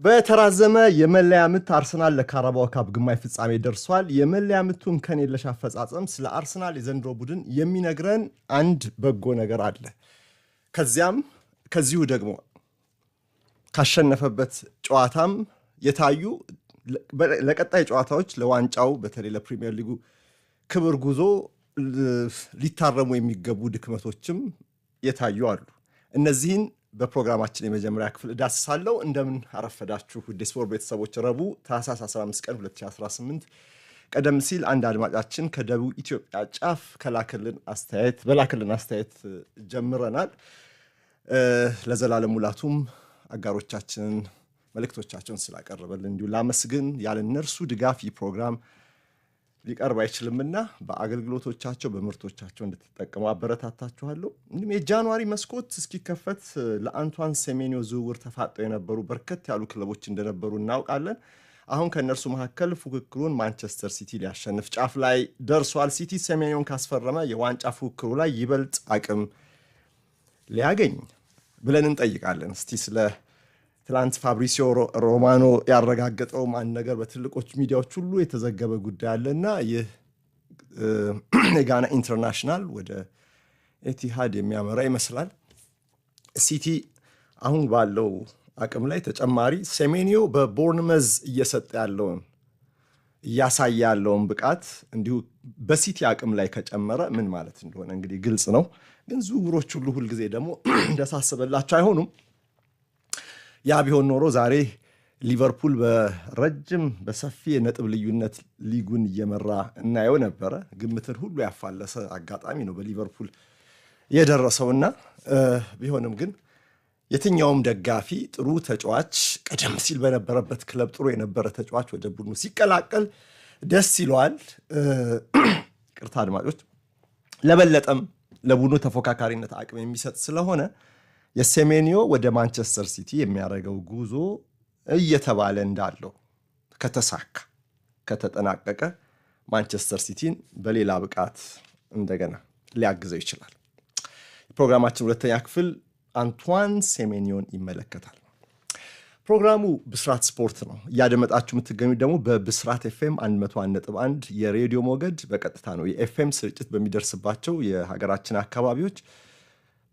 በተራዘመ የመለያ ምት አርሰናል ለካራባኦ ካፕ ግማሽ ፍጻሜ ደርሷል። የመለያ ምቱን ከኔለሽ አፈጻጸም ስለ አርሰናል የዘንድሮ ቡድን የሚነግረን አንድ በጎ ነገር አለ። ከዚሁ ደግሞ ካሸነፈበት ጨዋታም የታዩ ለቀጣይ ጨዋታዎች ለዋንጫው በተለይ ለፕሪሚየር ሊጉ ክብር ጉዞ ሊታረሙ የሚገቡ ድክመቶችም የታዩ አሉ። እነዚህን በፕሮግራማችን የመጀመሪያ ክፍል ዳስሳለሁ። እንደምን አረፈዳችሁ ውድ ስፖርት ቤተሰቦች። ረቡዕ ታህሳስ 15 ቀን 2018 ቀደም ሲል አንድ አድማጫችን ከደቡብ ኢትዮጵያ ጫፍ በላክልን አስተያየት ጀምረናል። ለዘላለም ሙላቱም አጋሮቻችንን መልእክቶቻቸውን ስላቀረበልን እንዲሁ ላመስግን። ያለ እነርሱ ድጋፍ ይህ ፕሮግራም ሊቀርብ አይችልምና በአገልግሎቶቻቸው በምርቶቻቸው እንድትጠቀሙ አበረታታችኋለሁ። እንዲሁም የጃንዋሪ መስኮት እስኪከፈት ለአንቷን ሴሜንዮ ዝውውር ተፋጠው የነበሩ በርከት ያሉ ክለቦች እንደነበሩ እናውቃለን። አሁን ከእነርሱ መካከል ፉክክሩን ማንቸስተር ሲቲ ሊያሸንፍ ጫፍ ላይ ደርሷል። ሲቲ ሴሜንዮን ካስፈረመ የዋንጫ ፉክክሩ ላይ ይበልጥ አቅም ሊያገኝ ብለን እንጠይቃለን። እስቲ ስለ ትላንት ፋብሪሲዮ ሮማኖ ያረጋገጠው አንድ ነገር በትልቆች ሚዲያዎች ሁሉ የተዘገበ ጉዳይ አለና ይህ የጋና ኢንተርናሽናል ወደ ኤቲሃድ የሚያመራ ይመስላል። ሲቲ አሁን ባለው አቅም ላይ ተጨማሪ ሴሜንዮ በቦርንመዝ እያሳየ ያለውን ብቃት እንዲሁ በሲቲ አቅም ላይ ከጨመረ ምን ማለት እንደሆነ እንግዲህ ግልጽ ነው። ግን ዝውውሮች ሁሉ ሁልጊዜ ደግሞ እንደሳሰበላቸው አይሆኑም። ያ ቢሆን ኖሮ ዛሬ ሊቨርፑል በሰፊ የነጥብ ልዩነት ሊጉን እየመራ እናየው ነበረ። ግምትን ሁሉ ያፋለሰ አጋጣሚ ነው በሊቨርፑል የደረሰውና ቢሆንም ግን የትኛውም ደጋፊ ጥሩ ተጫዋች ቀደም ሲል በነበረበት ክለብ ጥሩ የነበረ ተጫዋች ወደ ቡድኑ ሲቀላቀል ደስ ይለዋል። ቅርታ አድማጮች፣ ለበለጠም ለቡድኑ ተፎካካሪነት አቅም የሚሰጥ ስለሆነ የሴሜንዮ ወደ ማንቸስተር ሲቲ የሚያደርገው ጉዞ እየተባለ እንዳለው ከተጠናቀቀ ማንቸስተር ሲቲን በሌላ ብቃት እንደገና ሊያግዘው ይችላል። የፕሮግራማችን ሁለተኛ ክፍል አንቷን ሴሜንዮን ይመለከታል። ፕሮግራሙ ብስራት ስፖርት ነው። እያደመጣችሁ የምትገኙ ደግሞ በብስራት ኤፍኤም 101.1 የሬዲዮ ሞገድ በቀጥታ ነው። የኤፍኤም ስርጭት በሚደርስባቸው የሀገራችን አካባቢዎች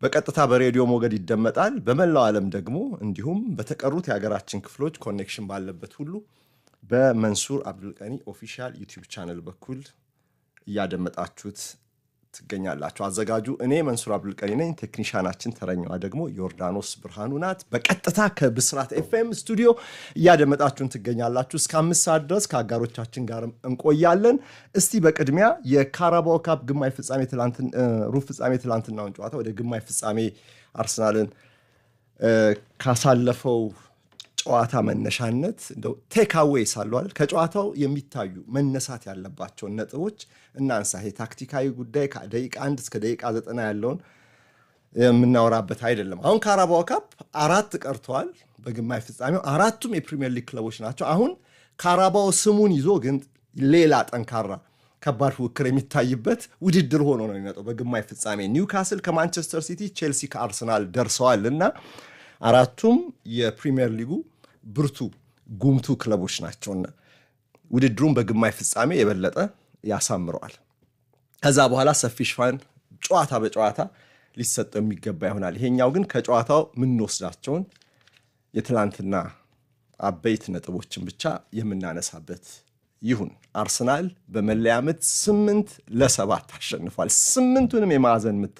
በቀጥታ በሬዲዮ ሞገድ ይደመጣል። በመላው ዓለም ደግሞ እንዲሁም በተቀሩት የሀገራችን ክፍሎች ኮኔክሽን ባለበት ሁሉ በመንሱር አብዱልቀኒ ኦፊሻል ዩቲዩብ ቻነል በኩል እያደመጣችሁት ትገኛላችሁ። አዘጋጁ እኔ መንሱር አብዱልቀኒ ነኝ። ቴክኒሻናችን ተረኛዋ ደግሞ ዮርዳኖስ ብርሃኑ ናት። በቀጥታ ከብስራት ኤፍኤም ስቱዲዮ እያደመጣችሁን ትገኛላችሁ። እስከ 5 ሰዓት ድረስ ከአጋሮቻችን ጋር እንቆያለን። እስቲ በቅድሚያ የካራባኦ ካፕ ግማሽ ፍጻሜ ሩብ ፍጻሜ ትላንትናውን ጨዋታ ወደ ግማሽ ፍጻሜ አርሰናልን ካሳለፈው ጨዋታ መነሻነት እንደው ቴክአዌይ ሳለዋል ከጨዋታው የሚታዩ መነሳት ያለባቸውን ነጥቦች እናንሳ። ይሄ ታክቲካዊ ጉዳይ ከደቂቃ 1 እስከ ደቂቃ 90 ያለውን የምናወራበት አይደለም። አሁን ካራባኦ ካፕ 4 ቀርተዋል። በግማሽ ፍጻሜው አራቱም የፕሪሚየር ሊግ ክለቦች ናቸው። አሁን ካራባኦ ስሙን ይዞ ግን ሌላ ጠንካራ ከባድ ፉክክር የሚታይበት ውድድር ሆኖ ነው የሚመጣው። በግማሽ ፍጻሜ ኒውካስል ከማንቸስተር ሲቲ፣ ቼልሲ ከአርሰናል ደርሰዋል እና አራቱም የፕሪሚየር ሊጉ ብርቱ ጉምቱ ክለቦች ናቸውና ውድድሩን በግማሽ ፍጻሜ የበለጠ ያሳምረዋል። ከዛ በኋላ ሰፊ ሽፋን ጨዋታ በጨዋታ ሊሰጠው የሚገባ ይሆናል። ይሄኛው ግን ከጨዋታው የምንወስዳቸውን የትላንትና አበይት ነጥቦችን ብቻ የምናነሳበት ይሁን። አርሰናል በመለያ ምት 8-7 አሸንፏል። 8ቱንም የማዕዘን ምት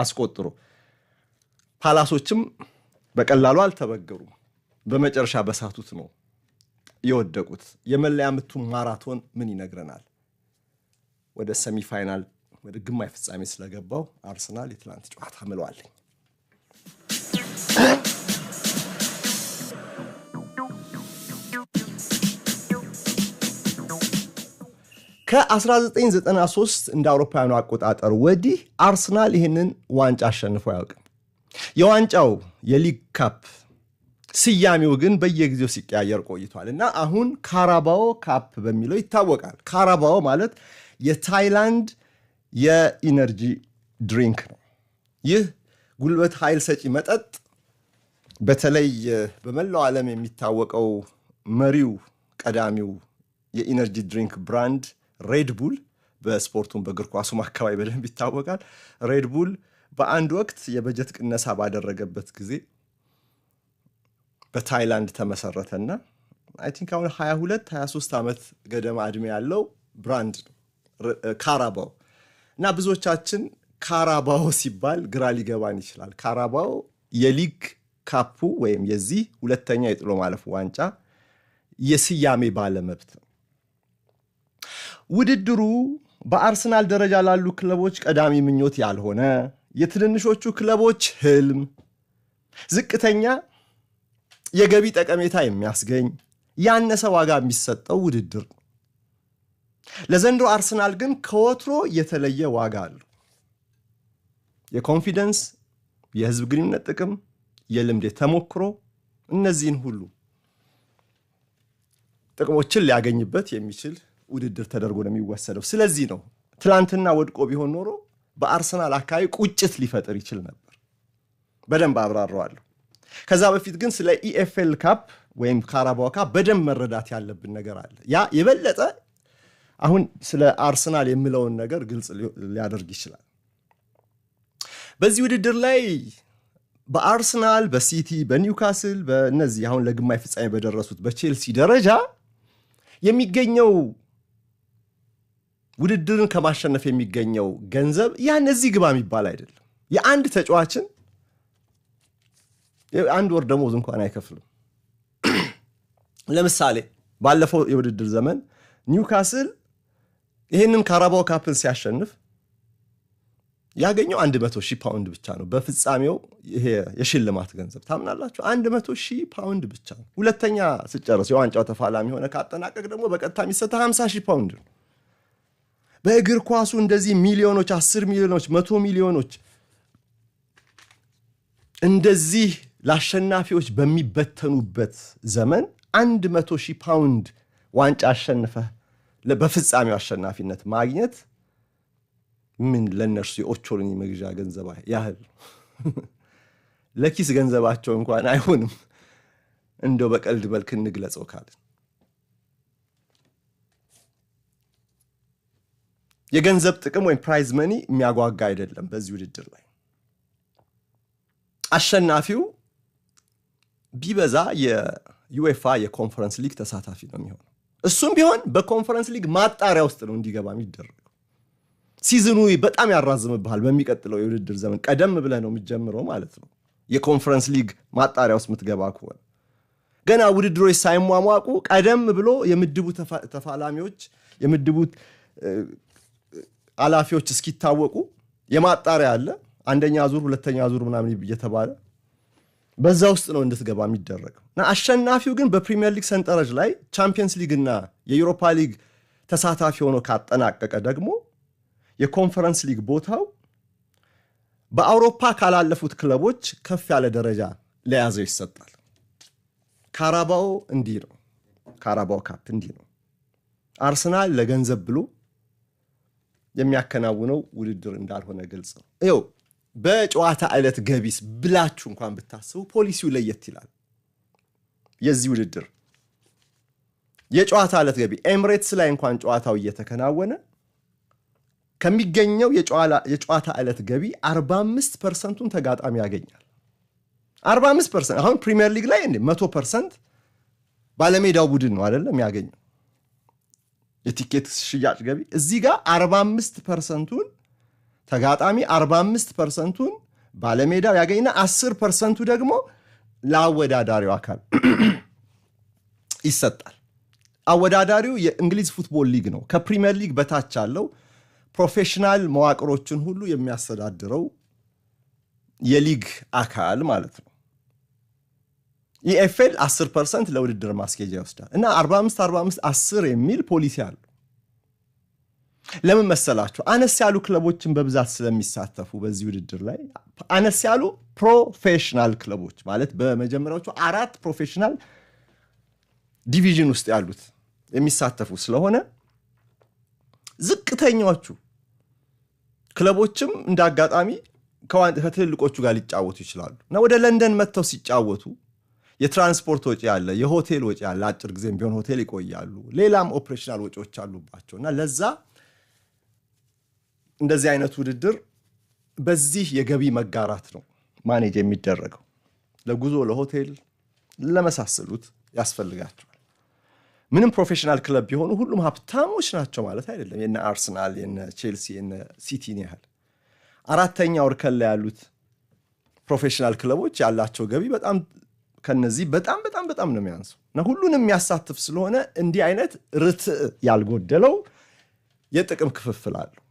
አስቆጥሮ ፓላሶችም በቀላሉ አልተበገሩም። በመጨረሻ በሳቱት ነው የወደቁት። የመለያ ምቱ ማራቶን ምን ይነግረናል? ወደ ሰሚፋይናል ወደ ግማሽ ፍጻሜ ስለገባው አርሰናል የትላንት ጨዋታ ምለዋለኝ። ከ1993 እንደ አውሮፓውያኑ አቆጣጠር ወዲህ አርሰናል ይህንን ዋንጫ አሸንፎ አያውቅም። የዋንጫው የሊግ ካፕ ስያሜው ግን በየጊዜው ሲቀያየር ቆይቷል እና አሁን ካራባኦ ካፕ በሚለው ይታወቃል። ካራባኦ ማለት የታይላንድ የኢነርጂ ድሪንክ ነው። ይህ ጉልበት ኃይል ሰጪ መጠጥ በተለይ በመላው ዓለም የሚታወቀው መሪው ቀዳሚው የኢነርጂ ድሪንክ ብራንድ ሬድ ቡል በስፖርቱም በእግር ኳሱም አካባቢ በደንብ ይታወቃል። ሬድ ቡል በአንድ ወቅት የበጀት ቅነሳ ባደረገበት ጊዜ በታይላንድ ተመሰረተና አይ ቲንክ አሁን 22-23 ዓመት ገደማ ዕድሜ ያለው ብራንድ ነው ካራባው። እና ብዙዎቻችን ካራባው ሲባል ግራ ሊገባን ይችላል። ካራባው የሊግ ካፑ ወይም የዚህ ሁለተኛ የጥሎ ማለፍ ዋንጫ የስያሜ ባለመብት ነው። ውድድሩ በአርሰናል ደረጃ ላሉ ክለቦች ቀዳሚ ምኞት ያልሆነ የትንንሾቹ ክለቦች ህልም፣ ዝቅተኛ የገቢ ጠቀሜታ የሚያስገኝ ያነሰ ዋጋ የሚሰጠው ውድድር ነው። ለዘንድሮ አርሰናል ግን ከወትሮ የተለየ ዋጋ አለው። የኮንፊደንስ፣ የህዝብ ግንኙነት ጥቅም፣ የልምድ ተሞክሮ እነዚህን ሁሉ ጥቅሞችን ሊያገኝበት የሚችል ውድድር ተደርጎ ነው የሚወሰደው። ስለዚህ ነው ትላንትና ወድቆ ቢሆን ኖሮ በአርሰናል አካባቢ ቁጭት ሊፈጥር ይችል ነበር። በደንብ አብራራዋለሁ። ከዛ በፊት ግን ስለ ኢኤፍኤል ካፕ ወይም ካራባው ካፕ በደንብ መረዳት ያለብን ነገር አለ። ያ የበለጠ አሁን ስለ አርሰናል የሚለውን ነገር ግልጽ ሊያደርግ ይችላል። በዚህ ውድድር ላይ በአርሰናል፣ በሲቲ፣ በኒውካስል፣ በእነዚህ አሁን ለግማሽ ፍጻሜ በደረሱት በቼልሲ ደረጃ የሚገኘው ውድድርን ከማሸነፍ የሚገኘው ገንዘብ ያን እዚህ ግባ የሚባል አይደለም። የአንድ ተጫዋችን አንድ ወር ደሞዝ እንኳን አይከፍልም። ለምሳሌ ባለፈው የውድድር ዘመን ኒውካስል ይህንን ካራባው ካፕን ሲያሸንፍ ያገኘው 100,000 ፓውንድ ብቻ ነው። በፍጻሜው ይሄ የሽልማት ገንዘብ ታምናላችሁ? 100,000 ፓውንድ ብቻ ነው። ሁለተኛ ስጨርስ የዋንጫው ተፋላሚ ሆነ ካጠናቀቅ ደግሞ በቀጥታ የሚሰጥ 50,000 ፓውንድ ነው። በእግር ኳሱ እንደዚህ ሚሊዮኖች፣ 10 ሚሊዮኖች፣ 100 ሚሊዮኖች እንደዚህ ለአሸናፊዎች በሚበተኑበት ዘመን 100,000 ፓውንድ ዋንጫ አሸንፈህ በፍጻሜው አሸናፊነት ማግኘት ምን ለነርሱ የኦቾሎኒ መግዣ ገንዘብ ያህል ለኪስ ገንዘባቸው እንኳን አይሆንም። እንደው በቀልድ መልክ እንግለጸው ካልን የገንዘብ ጥቅም ወይም ፕራይዝ መኒ የሚያጓጋ አይደለም። በዚህ ውድድር ላይ አሸናፊው ቢበዛ የዩኤፋ የኮንፈረንስ ሊግ ተሳታፊ ነው የሚሆነው። እሱም ቢሆን በኮንፈረንስ ሊግ ማጣሪያ ውስጥ ነው እንዲገባ የሚደረገው። ሲዝኑ በጣም ያራዝምብሃል። በሚቀጥለው የውድድር ዘመን ቀደም ብለህ ነው የሚጀምረው ማለት ነው። የኮንፈረንስ ሊግ ማጣሪያ ውስጥ የምትገባ ከሆነ ገና ውድድሮች ሳይሟሟቁ ቀደም ብሎ የምድቡ ተፋላሚዎች የምድቡ አላፊዎች እስኪታወቁ የማጣሪያ አለ። አንደኛ ዙር፣ ሁለተኛ ዙር ምናምን እየተባለ በዛ ውስጥ ነው እንድትገባ የሚደረገው። እና አሸናፊው ግን በፕሪሚየር ሊግ ሰንጠረዥ ላይ ቻምፒየንስ ሊግ እና የዩሮፓ ሊግ ተሳታፊ ሆኖ ካጠናቀቀ ደግሞ የኮንፈረንስ ሊግ ቦታው በአውሮፓ ካላለፉት ክለቦች ከፍ ያለ ደረጃ ለያዘው ይሰጣል። ካራባው እንዲህ ነው። ካራባው ካፕ እንዲህ ነው። አርሰናል ለገንዘብ ብሎ የሚያከናውነው ውድድር እንዳልሆነ ግልጽ ነው። ይኸው በጨዋታ ዕለት ገቢስ ብላችሁ እንኳን ብታስቡ ፖሊሲው ለየት ይላል። የዚህ ውድድር የጨዋታ ዕለት ገቢ ኤምሬትስ ላይ እንኳን ጨዋታው እየተከናወነ ከሚገኘው የጨዋታ ዕለት ገቢ 45%ን ተጋጣሚ ያገኛል። 45%። አሁን ፕሪሚየር ሊግ ላይ 100% ባለሜዳው ቡድን ነው አይደለም ያገኘው የቲኬት ሽያጭ ገቢ። እዚህ ጋር 45%ን ተጋጣሚ 45%ን ባለሜዳው ያገኝና 10%ቱ ደግሞ ለአወዳዳሪው አካል ይሰጣል። አወዳዳሪው የእንግሊዝ ፉትቦል ሊግ ነው። ከፕሪሚየር ሊግ በታች ያለው ፕሮፌሽናል መዋቅሮችን ሁሉ የሚያስተዳድረው የሊግ አካል ማለት ነው። ኢኤፍኤል 10% ለውድድር ማስኬጃ ይወስዳል እና 45-45-10 የሚል ፖሊሲ አለው። ለምን መሰላችሁ? አነስ ያሉ ክለቦችን በብዛት ስለሚሳተፉ በዚህ ውድድር ላይ አነስ ያሉ ፕሮፌሽናል ክለቦች ማለት በመጀመሪያዎቹ 4 ፕሮፌሽናል ዲቪዥን ውስጥ ያሉት የሚሳተፉ ስለሆነ ዝቅተኛዎቹ ክለቦችም እንዳጋጣሚ ከትልልቆቹ ጋር ሊጫወቱ ይችላሉ እና ወደ ለንደን መጥተው ሲጫወቱ የትራንስፖርት ወጪ ያለ የሆቴል ወጪ ያለ አጭር ጊዜም ቢሆን ሆቴል ይቆያሉ ሌላም ኦፕሬሽናል ወጪዎች አሉባቸውና ለዛ እንደዚህ አይነት ውድድር በዚህ የገቢ መጋራት ነው ማኔጅ የሚደረገው ለጉዞ ለሆቴል ለመሳሰሉት ያስፈልጋቸዋል ምንም ፕሮፌሽናል ክለብ ቢሆኑ ሁሉም ሀብታሞች ናቸው ማለት አይደለም የነ አርሰናል የነ ቼልሲ የነ ሲቲን ያህል አራተኛው እርከን ላይ ያሉት ፕሮፌሽናል ክለቦች ያላቸው ገቢ በጣም ከነዚህ በጣም ነው የሚያንሰው እና ሁሉንም የሚያሳትፍ ስለሆነ እንዲህ አይነት ርት ያልጎደለው የጥቅም ክፍፍል አለው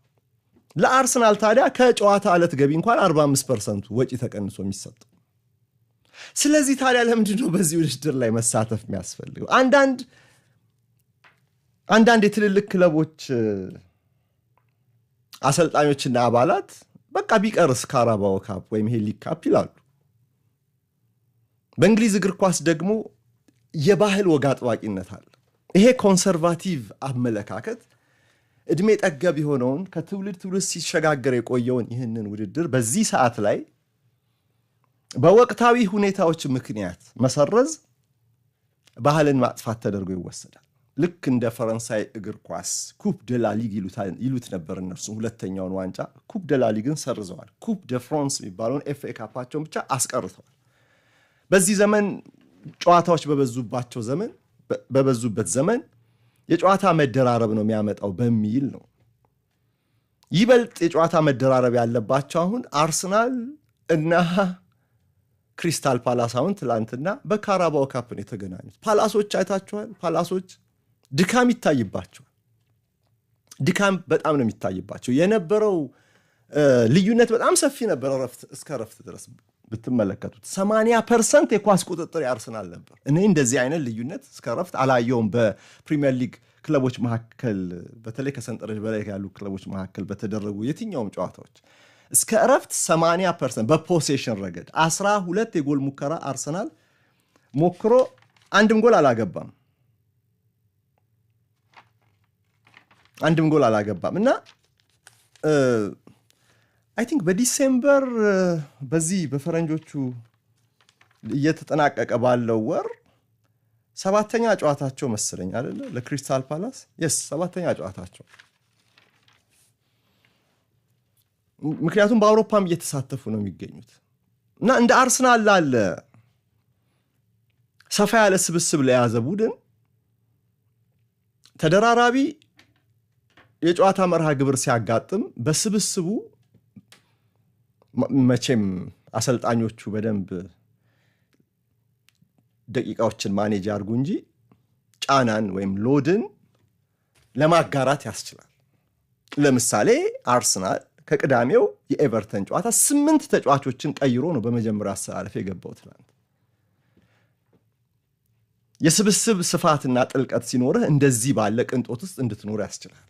ለአርሰናል ታዲያ ከጨዋታ ዕለት ገቢ እንኳን 45% ወጪ ተቀንሶ የሚሰጠው ስለዚህ ታዲያ ለምንድነው በዚህ ውድድር ላይ መሳተፍ የሚያስፈልገው አንዳንድ የትልልቅ ክለቦች አሰልጣኞችና አባላት በቃ ቢቀርስ ካራባኦ ካፕ ወይም ሊግ ካፕ ይላሉ በእንግሊዝ እግር ኳስ ደግሞ የባህል ወግ አጥባቂነት አለ ይሄ ኮንሰርቫቲቭ አመለካከት እድሜ ጠገብ የሆነውን ከትውልድ ትውልድ ሲሸጋገር የቆየውን ይህንን ውድድር በዚህ ሰዓት ላይ በወቅታዊ ሁኔታዎች ምክንያት መሰረዝ ባህልን ማጥፋት ተደርጎ ይወሰዳል ልክ እንደ ፈረንሳይ እግር ኳስ ኩፕ ደ ላ ሊግ ይሉት ነበር እነርሱ ሁለተኛውን ዋንጫ ኩፕ ደ ላ ሊግን ሰርዘዋል ኩፕ ደ ፍራንስ የሚባለውን ኤፍኤ ካፓቸውን ብቻ አስቀርተዋል በዚህ ዘመን ጨዋታዎች በበዙበት ዘመን የጨዋታ መደራረብ ነው የሚያመጣው በሚል ነው ይበልጥ የጨዋታ መደራረብ ያለባቸው አሁን አርሰናል እና ክሪስታል ፓላስ አሁን ትላንትና በካራባኦ ካፕ ነው የተገናኙት ፓላሶች አይታችኋል ፓላሶች ድካም ይታይባቸዋል ድካም በጣም ነው የሚታይባቸው የነበረው ልዩነት በጣም ሰፊ ነበር እስከ ረፍት ድረስ ብትመለከቱት 80% የኳስ ቁጥጥር ያርሰናል ነበር እኔ እንደዚህ አይነት ልዩነት እስከ ረፍት አላየውም በፕሪሚየር ሊግ ክለቦች መካከል በተለይ ከሰንጠረዥ በላይ ያሉ ክለቦች መካከል በተደረጉ የትኛውም ጨዋታዎች እስከ ረፍት 80% በፖሴሽን ረገድ 12 የጎል ሙከራ አርሰናል ሞክሮ አንድም ጎል አላገባም እና I think በዲሴምበር በዚህ በፈረንጆቹ እየተጠናቀቀ ባለው ወር ሰባተኛ ጨዋታቸው መሰለኝ አይደለ ለክሪስታል ፓላስ ሰባተኛ ጨዋታቸው ምክንያቱም በአውሮፓም እየተሳተፉ ነው የሚገኙት እና እንደ አርሰናል ላለ ሰፋ ያለ ስብስብ ለያዘ ቡድን ተደራራቢ የጨዋታ መርሃ ግብር ሲያጋጥም በስብስቡ መቼም አሰልጣኞቹ በደንብ ደቂቃዎችን ማኔጅ አድርጉ እንጂ ጫናን ወይም ሎድን ለማጋራት ያስችላል ለምሳሌ አርሰናል ከቅዳሜው የኤቨርተን ጨዋታ 8 ተጫዋቾችን ቀይሮ ነው በመጀመሪያ አሰላለፍ የገባው ትላንት የስብስብ ስፋትና ጥልቀት ሲኖርህ እንደዚህ ባለ ቅንጦት ውስጥ እንድትኖር ያስችላል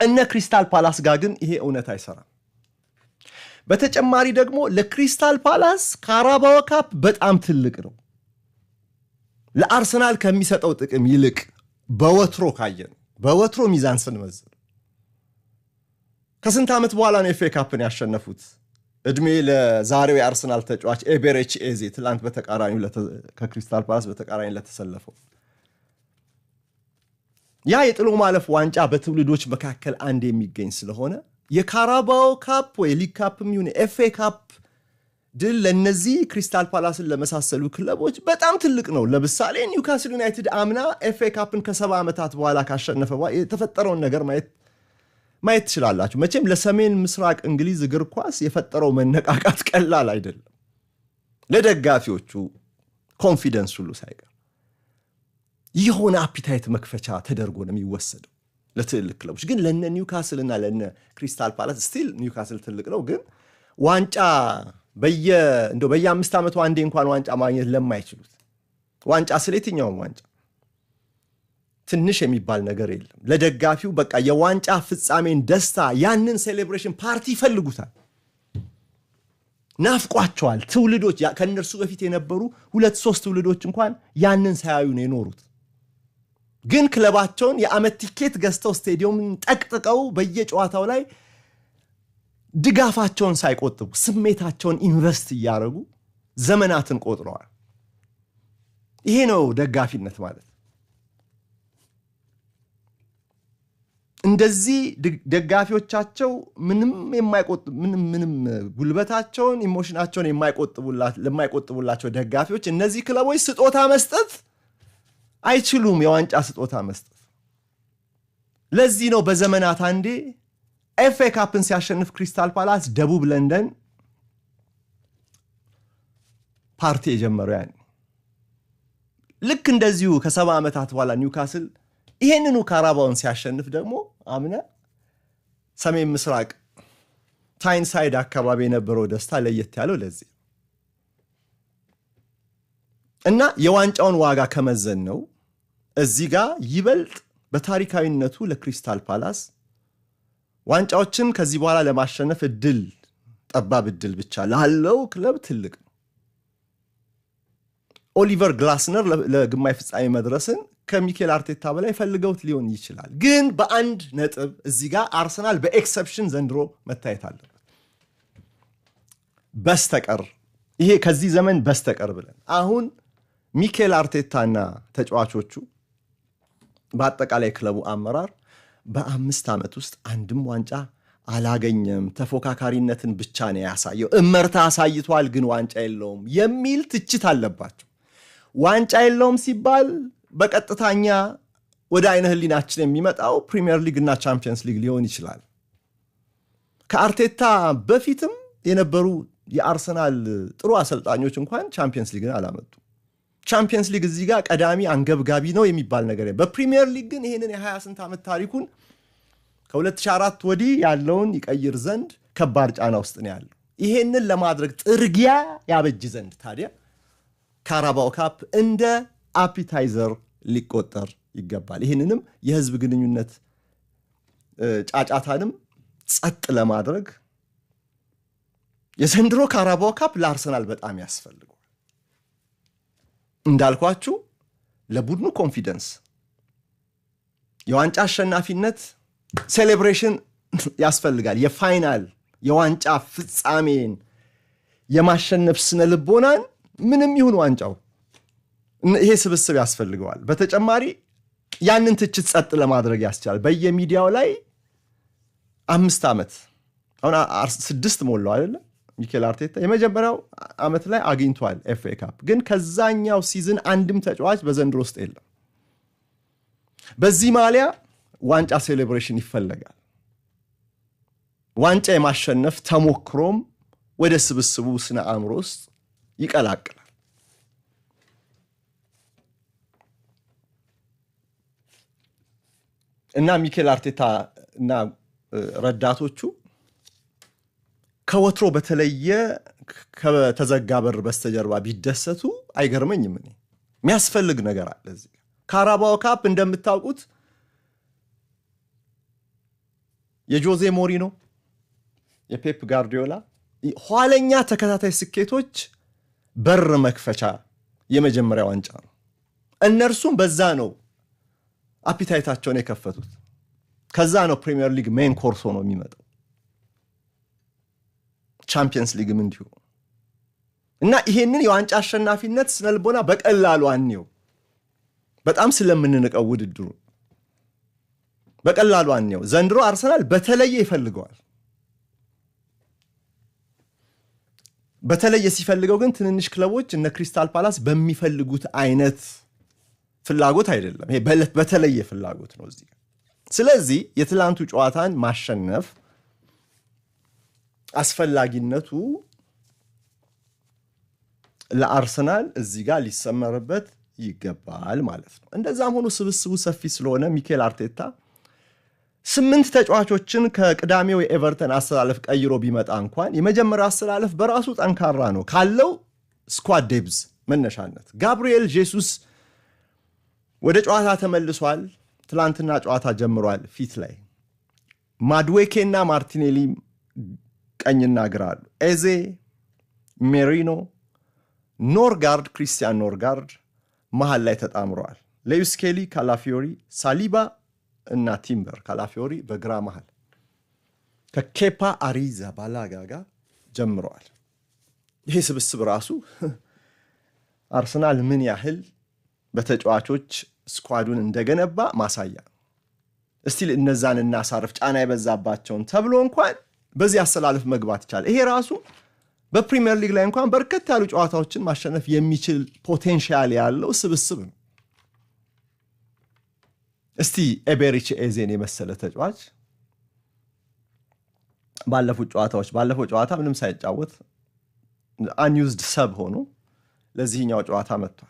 እነ ክሪስታል ፓላስ ጋር ግን ይሄ እውነት አይሰራም በተጨማሪ ደግሞ ለክሪስታል ፓላስ ካራባኦ ካፕ በጣም ትልቅ ነው ለአርሰናል ከሚሰጠው ጥቅም ይልቅ በወትሮ ሚዛን ስንመዝን ከስንት ዓመት በኋላ ነው ኤፍኤ ካፕን ያሸነፉት እድሜ ለዛሬው የአርሰናል ተጫዋች ኤቤሬቺ ኤዜ ትላንት በተቃራኒው ከክሪስታል ፓላስ በተቃራኒ ለተሰለፈው ያ የጥሎ ማለፍ ዋንጫ በትውልዶች መካከል አንድ የሚገኝ ስለሆነ የካራባኦ ካፕ ወይ ሊግ ካፕም ይሁን ኤፍኤ ካፕ ድል ለነዚህ ክሪስታል ፓላስን ለመሳሰሉ ክለቦች በጣም ትልቅ ነው ለምሳሌ ኒውካስል ዩናይትድ አምና ኤፍኤ ካፕን ከ70 ዓመታት በኋላ ካሸነፈ የተፈጠረውን ነገር ማየት ትችላላችሁ መቼም ለሰሜን ምስራቅ እንግሊዝ እግር ኳስ የፈጠረው መነቃቃት ቀላል አይደለም ለደጋፊዎቹ ኮንፊደንስ ሁሉ ሳይቀር የሆነ አፒታይት መክፈቻ ተደርጎ ነው የሚወሰደው ለትልልቅ ክለቦች ግን ለነ ኒውካስል እና ለነ ክሪስታል ፓላስ ስቲል ኒውካስል ትልቅ ነው ግን ዋንጫ በየ5 ዓመቱ አንዴ እንኳን ዋንጫ ማግኘት ለማይችሉት ዋንጫ ስለየትኛውም ዋንጫ ትንሽ የሚባል ነገር የለም ለደጋፊው በቃ የዋንጫ ፍጻሜን ደስታ ያንን ሴሌብሬሽን ፓርቲ ይፈልጉታል ናፍቋቸዋል ትውልዶች ከነርሱ በፊት የነበሩ 2-3 ትውልዶች እንኳን ያንን ሳያዩ ነው የኖሩት ግን ክለባቸውን የአመት ቲኬት ገዝተው ስቴዲየምን ጠቅጥቀው በየጨዋታው ላይ ድጋፋቸውን ሳይቆጥቡ ስሜታቸውን ኢንቨስት እያደረጉ ዘመናትን ቆጥረዋል። ይሄ ነው ደጋፊነት ማለት። እንደዚህ ደጋፊዎቻቸው ምንም ጉልበታቸውን ኢሞሽናቸውን ለማይቆጥቡላቸው ደጋፊዎች እነዚህ ክለቦች ስጦታ መስጠት አይችሉም፣ የዋንጫ ስጦታ መስጠት። ለዚህ ነው በዘመናት አንዴ ኤፍኤ ካፕን ሲያሸንፍ ክሪስታል ፓላስ ደቡብ ለንደን ፓርቲ የጀመረው ያኔ። ልክ እንደዚሁ ከ70 ዓመታት በኋላ ኒውካስል ይሄንኑ ካራባውን ሲያሸንፍ ደግሞ አምና ሰሜን ምስራቅ ታይንሳይድ አካባቢ የነበረው ደስታ ለየት ያለው ለዚህ እና የዋንጫውን ዋጋ ከመዘን ነው እዚህ ጋር ይበልጥ በታሪካዊነቱ ለክሪስታል ፓላስ ዋንጫዎችን ከዚህ በኋላ ለማሸነፍ እድል ጠባብ እድል ብቻ ላለው ክለብ ትልቅ ነው። ኦሊቨር ግላስነር ለግማሽ ፍጻሜ መድረስን ከሚኬል አርቴታ በላይ ፈልገውት ሊሆን ይችላል። ግን በአንድ ነጥብ እዚህ ጋር አርሰናል በኤክሰፕሽን ዘንድሮ መታየት አለበት በስተቀር ይሄ ከዚህ ዘመን በስተቀር ብለን አሁን ሚኬል አርቴታና ተጫዋቾቹ በአጠቃላይ ክለቡ አመራር በ5 ዓመት ውስጥ አንድም ዋንጫ አላገኘም፣ ተፎካካሪነትን ብቻ ነው ያሳየው፣ እመርታ አሳይቷል ግን ዋንጫ የለውም የሚል ትችት አለባቸው። ዋንጫ የለውም ሲባል በቀጥታኛ ወደ አይነ ህሊናችን የሚመጣው ፕሪሚየር ሊግ እና ቻምፒየንስ ሊግ ሊሆን ይችላል። ከአርቴታ በፊትም የነበሩ የአርሰናል ጥሩ አሰልጣኞች እንኳን ቻምፒየንስ ሊግን አላመጡ። ቻምፒየንስ ሊግ እዚህ ጋር ቀዳሚ አንገብጋቢ ነው የሚባል ነገር በፕሪሚየር ሊግ ግን ይሄንን የ28 ዓመት ታሪኩን ከ2004 ወዲህ ያለውን ይቀይር ዘንድ ከባድ ጫና ውስጥ ነው ያለው። ይሄንን ለማድረግ ጥርጊያ ያበጅ ዘንድ ታዲያ ካራባኦ ካፕ እንደ አፒታይዘር ሊቆጠር ይገባል። ይህንንም የህዝብ ግንኙነት ጫጫታንም ጸጥ ለማድረግ የዘንድሮ ካራባኦ ካፕ ለአርሰናል በጣም ያስፈልጋል። እንዳልኳችሁ ለቡድኑ ኮንፊደንስ፣ የዋንጫ አሸናፊነት ሴሌብሬሽን ያስፈልጋል። የፋይናል የዋንጫ ፍጻሜን የማሸነፍ ስነ ልቦናን ምንም ይሁን ዋንጫው ይሄ ስብስብ ያስፈልገዋል። በተጨማሪ ያንን ትችት ጸጥ ለማድረግ ያስችላል። በየሚዲያው ላይ 5 ዓመት አሁን 6 ሞላው አይደለ? ሚኬል አርቴታ የመጀመሪያው ዓመት ላይ አግኝቷል ኤፍኤ ካፕ፣ ግን ከዛኛው ሲዝን አንድም ተጫዋች በዘንድሮ ውስጥ የለም። በዚህ ማሊያ ዋንጫ ሴሌብሬሽን ይፈልጋል። ዋንጫ የማሸነፍ ተሞክሮም ወደ ስብስቡ ስነ አእምሮ ውስጥ ይቀላቅላል። እና ሚኬል አርቴታ እና ረዳቶቹ ከወትሮ በተለየ ከተዘጋ በር በስተጀርባ ቢደሰቱ አይገርመኝም። እኔ የሚያስፈልግ ነገር አለ እዚህ። ካራባኦ ካፕ እንደምታውቁት የጆዜ ሞሪኖ የፔፕ ጋርዲዮላ ኋለኛ ተከታታይ ስኬቶች በር መክፈቻ የመጀመሪያ ዋንጫ ነው። እነርሱም በዛ ነው አፒታይታቸውን የከፈቱት። ከዛ ነው ፕሪሚየር ሊግ ሜን ኮርስ ሆኖ የሚመጣው፣ ቻምፒየንስ ሊግም እንዲሁ። እና ይሄንን የዋንጫ አሸናፊነት ስነልቦና በቀላሉ አንየው። በጣም ስለምንንቀው ውድድሩ በቀላሉ አንየው። ዘንድሮ አርሰናል በተለየ ይፈልገዋል። በተለየ ሲፈልገው ግን ትንንሽ ክለቦች እነ ክሪስታል ፓላስ በሚፈልጉት አይነት ፍላጎት አይደለም። ይሄ በተለየ ፍላጎት ነው እዚህ። ስለዚህ የትላንቱ ጨዋታን ማሸነፍ አስፈላጊነቱ ለአርሰናል እዚህ ጋር ሊሰመርበት ይገባል ማለት ነው። እንደዛም ሆኖ ስብስቡ ሰፊ ስለሆነ ሚኬል አርቴታ 8 ተጫዋቾችን ከቅዳሜው የኤቨርተን አሰላለፍ ቀይሮ ቢመጣ እንኳን የመጀመሪያው አሰላለፍ በራሱ ጠንካራ ነው ካለው ስኳድ ዴብዝ መነሻነት። ጋብሪኤል ጄሱስ ወደ ጨዋታ ተመልሷል። ትላንትና ጨዋታ ጀምሯል። ፊት ላይ ማድዌኬና ማርቲኔሊ ቀኝና ግራ አሉ። ኤዜ፣ ሜሪኖ፣ ኖርጋርድ፣ ክሪስቲያን ኖርጋርድ መሃል ላይ ተጣምረዋል። ሌዊስ ስኬሊ፣ ካላፊዮሪ፣ ሳሊባ እና ቲምበር። ካላፊዮሪ በግራ መሃል፣ ከኬፓ አሪዛባላጋ ጋር ጀምረዋል። ይሄ ስብስብ ራሱ አርሰናል ምን ያህል በተጫዋቾች ስኳዱን እንደገነባ ማሳያ። እስቲ እነዛን እናሳርፍ ጫና የበዛባቸውን ተብሎ እንኳን በዚህ አሰላለፍ መግባት ይቻላል። ይሄ ራሱ በፕሪሚየር ሊግ ላይ እንኳን በርከት ያሉ ጨዋታዎችን ማሸነፍ የሚችል ፖቴንሻል ያለው ስብስብ ነው። እስቲ ኤቤሪቺ ኤዜን የመሰለ ተጫዋች ባለፈው ጨዋታ ምንም ሳይጫወት አንዩዝድ ሰብ ሆኖ ለዚህኛው ጨዋታ መጥቷል።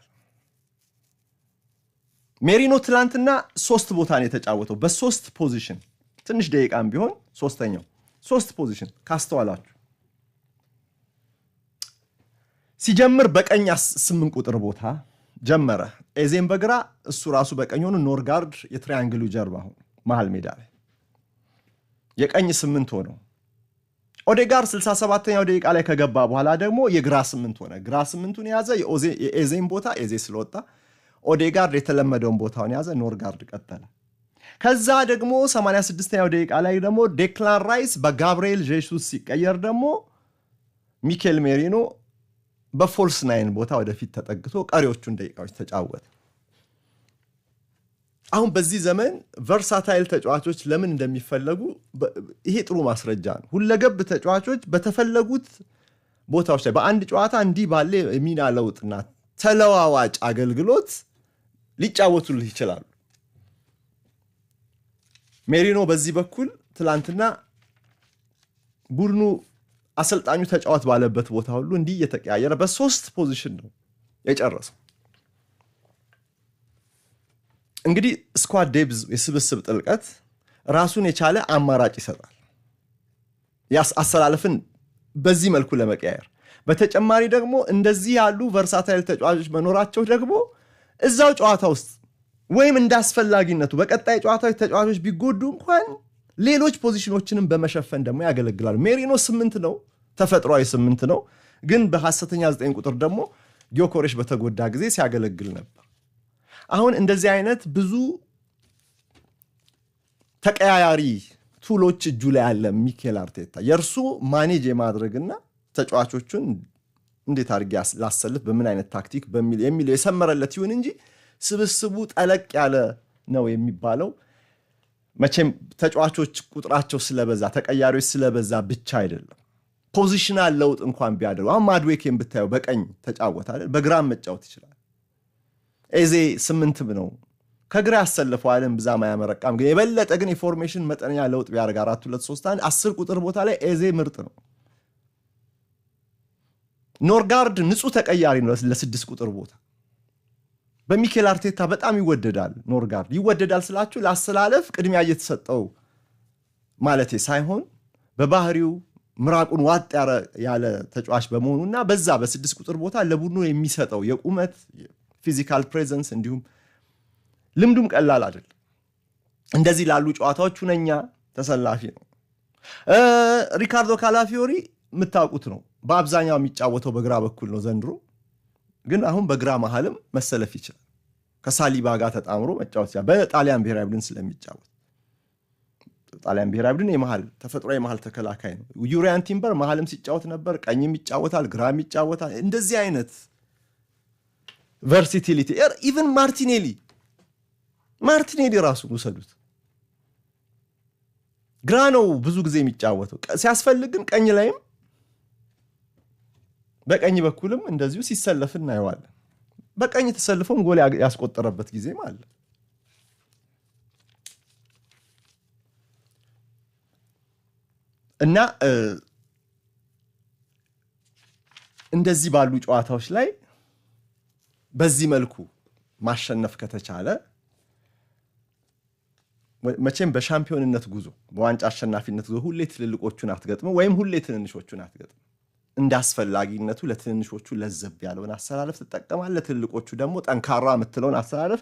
ሜሪኖ ትላንትና 3 ቦታ ነው የተጫወተው በ3 ፖዚሽን ትንሽ ደቂቃም ቢሆን ሶስተኛው 3 ፖዚሽን ካስተዋላችሁ ሲጀምር በቀኝ 8 ቁጥር ቦታ ጀመረ። ኤዜን በግራ እሱ ራሱ በቀኝ ሆኖ ኖርጋርድ የትራያንግሉ ጀርባ ሆኖ መሃል ሜዳ ላይ የቀኝ 8 ሆኖ ኦዴጋርድ 67ኛው ደቂቃ ላይ ከገባ በኋላ ደግሞ የግራ 8 ሆነ። ግራ 8ቱን ያዘ የኤዜን ቦታ ኤዜ ስለወጣ ኦዴጋርድ የተለመደውን ቦታውን ያዘ። ኖርጋርድ ቀጠለ። ከዛ ደግሞ 86ኛው ደቂቃ ላይ ደግሞ ዴክላን ራይስ በጋብሪኤል ጄሱስ ሲቀየር ደግሞ ሚኬል ሜሪኖ በፎልስ ናይን ቦታ ወደፊት ተጠግቶ ቀሪዎቹን ደቂቃዎች ተጫወተ። አሁን በዚህ ዘመን ቨርሳታይል ተጫዋቾች ለምን እንደሚፈለጉ ይሄ ጥሩ ማስረጃ ነው። ሁለገብ ተጫዋቾች በተፈለጉት ቦታዎች ላይ በአንድ ጨዋታ እንዲህ ባለ የሚና ለውጥና ተለዋዋጭ አገልግሎት ሊጫወቱልህ ይችላሉ። ሜሪኖ በዚህ በኩል ትላንትና ቡድኑ አሰልጣኙ ተጫዋት ባለበት ቦታ ሁሉ እንዲህ እየተቀያየረ በ3 ፖዚሽን ነው የጨረሰው። እንግዲህ ስኳድ ዴፕዝ የስብስብ ጥልቀት ራሱን የቻለ አማራጭ ይሰጣል አሰላለፍን በዚህ መልኩ ለመቀያየር። በተጨማሪ ደግሞ እንደዚህ ያሉ ቨርሳታይል ተጫዋቾች መኖራቸው ደግሞ እዛው ጨዋታ ውስጥ ወይም እንዳስፈላጊነቱ በቀጣይ ጨዋታዎች ተጫዋቾች ቢጎዱ እንኳን ሌሎች ፖዚሽኖችንም በመሸፈን ደግሞ ያገለግላሉ። ሜሪኖ 8 ነው፣ ተፈጥሯዊ 8 ነው። ግን በሐሰተኛ 9 ቁጥር ደግሞ ጊዮኮሬሽ በተጎዳ ጊዜ ሲያገለግል ነበር። አሁን እንደዚህ አይነት ብዙ ተቀያያሪ ቱሎች እጁ ላይ ያለ ሚኬል አርቴታ የእርሱ ማኔጅ የማድረግና ተጫዋቾቹን እንዴት አድርጌ ላሰልፍ በምን አይነት ታክቲክ የሚለው የሰመረለት ይሁን እንጂ ስብስቡ ጠለቅ ያለ ነው የሚባለው መቼም ተጫዋቾች ቁጥራቸው ስለበዛ ተቀያሪዎች ስለበዛ ብቻ አይደለም። ፖዚሽናል ለውጥ እንኳን ቢያደርጉ አሁን ማድዌኬን ብታየው በቀኝ ተጫወተ አይደል፣ በግራም መጫወት ይችላል። ኤዜ 8 ነው፣ ከግራ ያሰለፈው አይደል ብዛም አያመረቃም። ግን የበለጠ ግን የፎርሜሽን መጠነኛ ለውጥ ቢያደርግ 4-2-3-1 10 ቁጥር ቦታ ላይ ኤዜ ምርጥ ነው። ኖርጋርድ ንጹህ ተቀያሪ ነው ለ6 ቁጥር ቦታ። በሚኬል አርቴታ በጣም ይወደዳል። ኖርጋርድ ይወደዳል ስላችሁ ለአሰላለፍ ቅድሚያ እየተሰጠው ማለቴ ሳይሆን በባህሪው ምራቁን ዋጥ ያለ ተጫዋች በመሆኑና በዛ በ6 ቁጥር ቦታ ለቡድኑ የሚሰጠው የቁመት ፊዚካል ፕሬዘንስ እንዲሁም ልምዱም ቀላል አይደል። እንደዚህ ላሉ ጨዋታዎች ሁነኛ ተሰላፊ ነው። ሪካርዶ ካላፊዮሪ የምታውቁት ነው። በአብዛኛው የሚጫወተው በግራ በኩል ነው ዘንድሮ። ግን አሁን በግራ መሃልም መሰለፍ ይችላል። ከሳሊባ ጋር ተጣምሮ መጫወት ይችላል። በጣሊያን ብሔራዊ ቡድን ስለሚጫወት ጣሊያን ብሔራዊ ቡድን ተፈጥሯዊ የመሃል ተከላካይ ነው። ዩሪያን ቲምበር መሃልም ሲጫወት ነበር፣ ቀኝም ይጫወታል፣ ግራም ይጫወታል። እንደዚህ አይነት ቨርሲቲሊቲ ኢቭን ማርቲኔሊ ራሱ ውሰዱት፣ ግራ ነው ብዙ ጊዜ የሚጫወተው። ሲያስፈልግ ግን ቀኝ ላይም በቀኝ በኩልም እንደዚሁ ሲሰለፍ እናየዋለን። በቀኝ ተሰልፎም ጎል ያስቆጠረበት ጊዜም አለ። እና እንደዚህ ባሉ ጨዋታዎች ላይ በዚህ መልኩ ማሸነፍ ከተቻለ መቼም በሻምፒዮንነት ጉዞ በዋንጫ አሸናፊነት ጉዞ ሁሌ ትልልቆቹን አትገጥመው ወይም ሁሌ ትንንሾቹን አትገጥመው። እንዳስፈላጊነቱ ለትንንሾቹ ለዘብ ያለውን አሰላለፍ ትጠቀማለህ፣ ለትልቆቹ ደግሞ ጠንካራ የምትለውን አሰላለፍ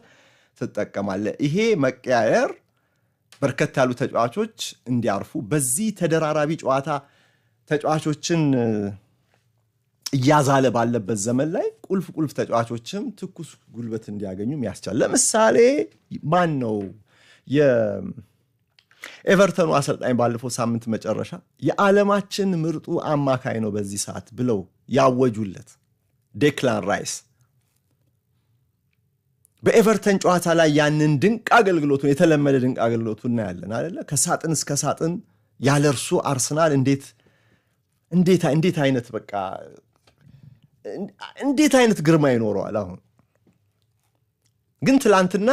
ትጠቀማለህ። ይሄ መቀያየር በርከት ያሉ ተጫዋቾች እንዲያርፉ በዚህ ተደራራቢ ጨዋታ ተጫዋቾችን እያዛለ ባለበት ዘመን ላይ ቁልፍ ተጫዋቾችም ትኩስ ጉልበት እንዲያገኙ ያስችላል። ለምሳሌ ማን ነው ኤቨርተኑ አሰልጣኝ ባለፈው ሳምንት መጨረሻ የዓለማችን ምርጡ አማካይ ነው በዚህ ሰዓት ብለው ያወጁለት ዴክላን ራይስ በኤቨርተን ጨዋታ ላይ ያንን ድንቅ አገልግሎቱን የተለመደ ድንቅ አገልግሎቱን እናያለን አይደለ? ከሳጥን እስከ ሳጥን ያለ እርሱ አርሰናል እንዴት አይነት በቃ እንዴት አይነት ግርማ ይኖረዋል። አሁን ግን ትላንትና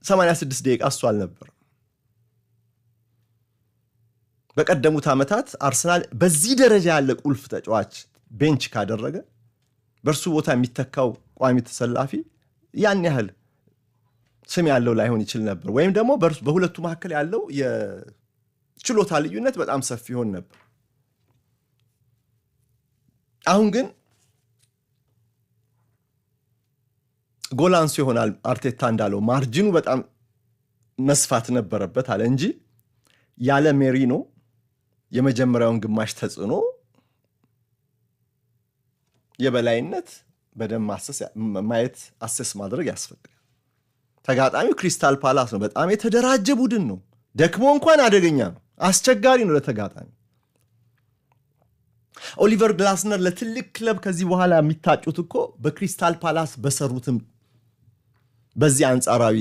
86 ደቂቃ እሱ አልነበረም። በቀደሙት ዓመታት አርሰናል በዚህ ደረጃ ያለ ቁልፍ ተጫዋች ቤንች ካደረገ በእርሱ ቦታ የሚተካው ቋሚ ተሰላፊ ያን ያህል ስም ያለው ላይሆን ይችል ነበር፣ ወይም ደግሞ በሁለቱ መካከል ያለው የችሎታ ልዩነት በጣም ሰፊ ይሆን ነበር። አሁን ግን ጎላንሱ ይሆናል አርቴታ እንዳለው ማርጂኑ በጣም መስፋት ነበረበት አለ እንጂ ያለ ሜሪኖ የመጀመሪያውን ግማሽ ተጽዕኖ የበላይነት በደም ማየት አሰስ ማድረግ ያስፈልጋል። ተጋጣሚው ክሪስታል ፓላስ ነው። በጣም የተደራጀ ቡድን ነው። ደክሞ እንኳን አደገኛ ነው። አስቸጋሪ ነው ለተጋጣሚ። ኦሊቨር ግላስነር ለትልቅ ክለብ ከዚህ በኋላ የሚታጩት እኮ በክሪስታል ፓላስ በሰሩትም በዚህ አንጻራዊ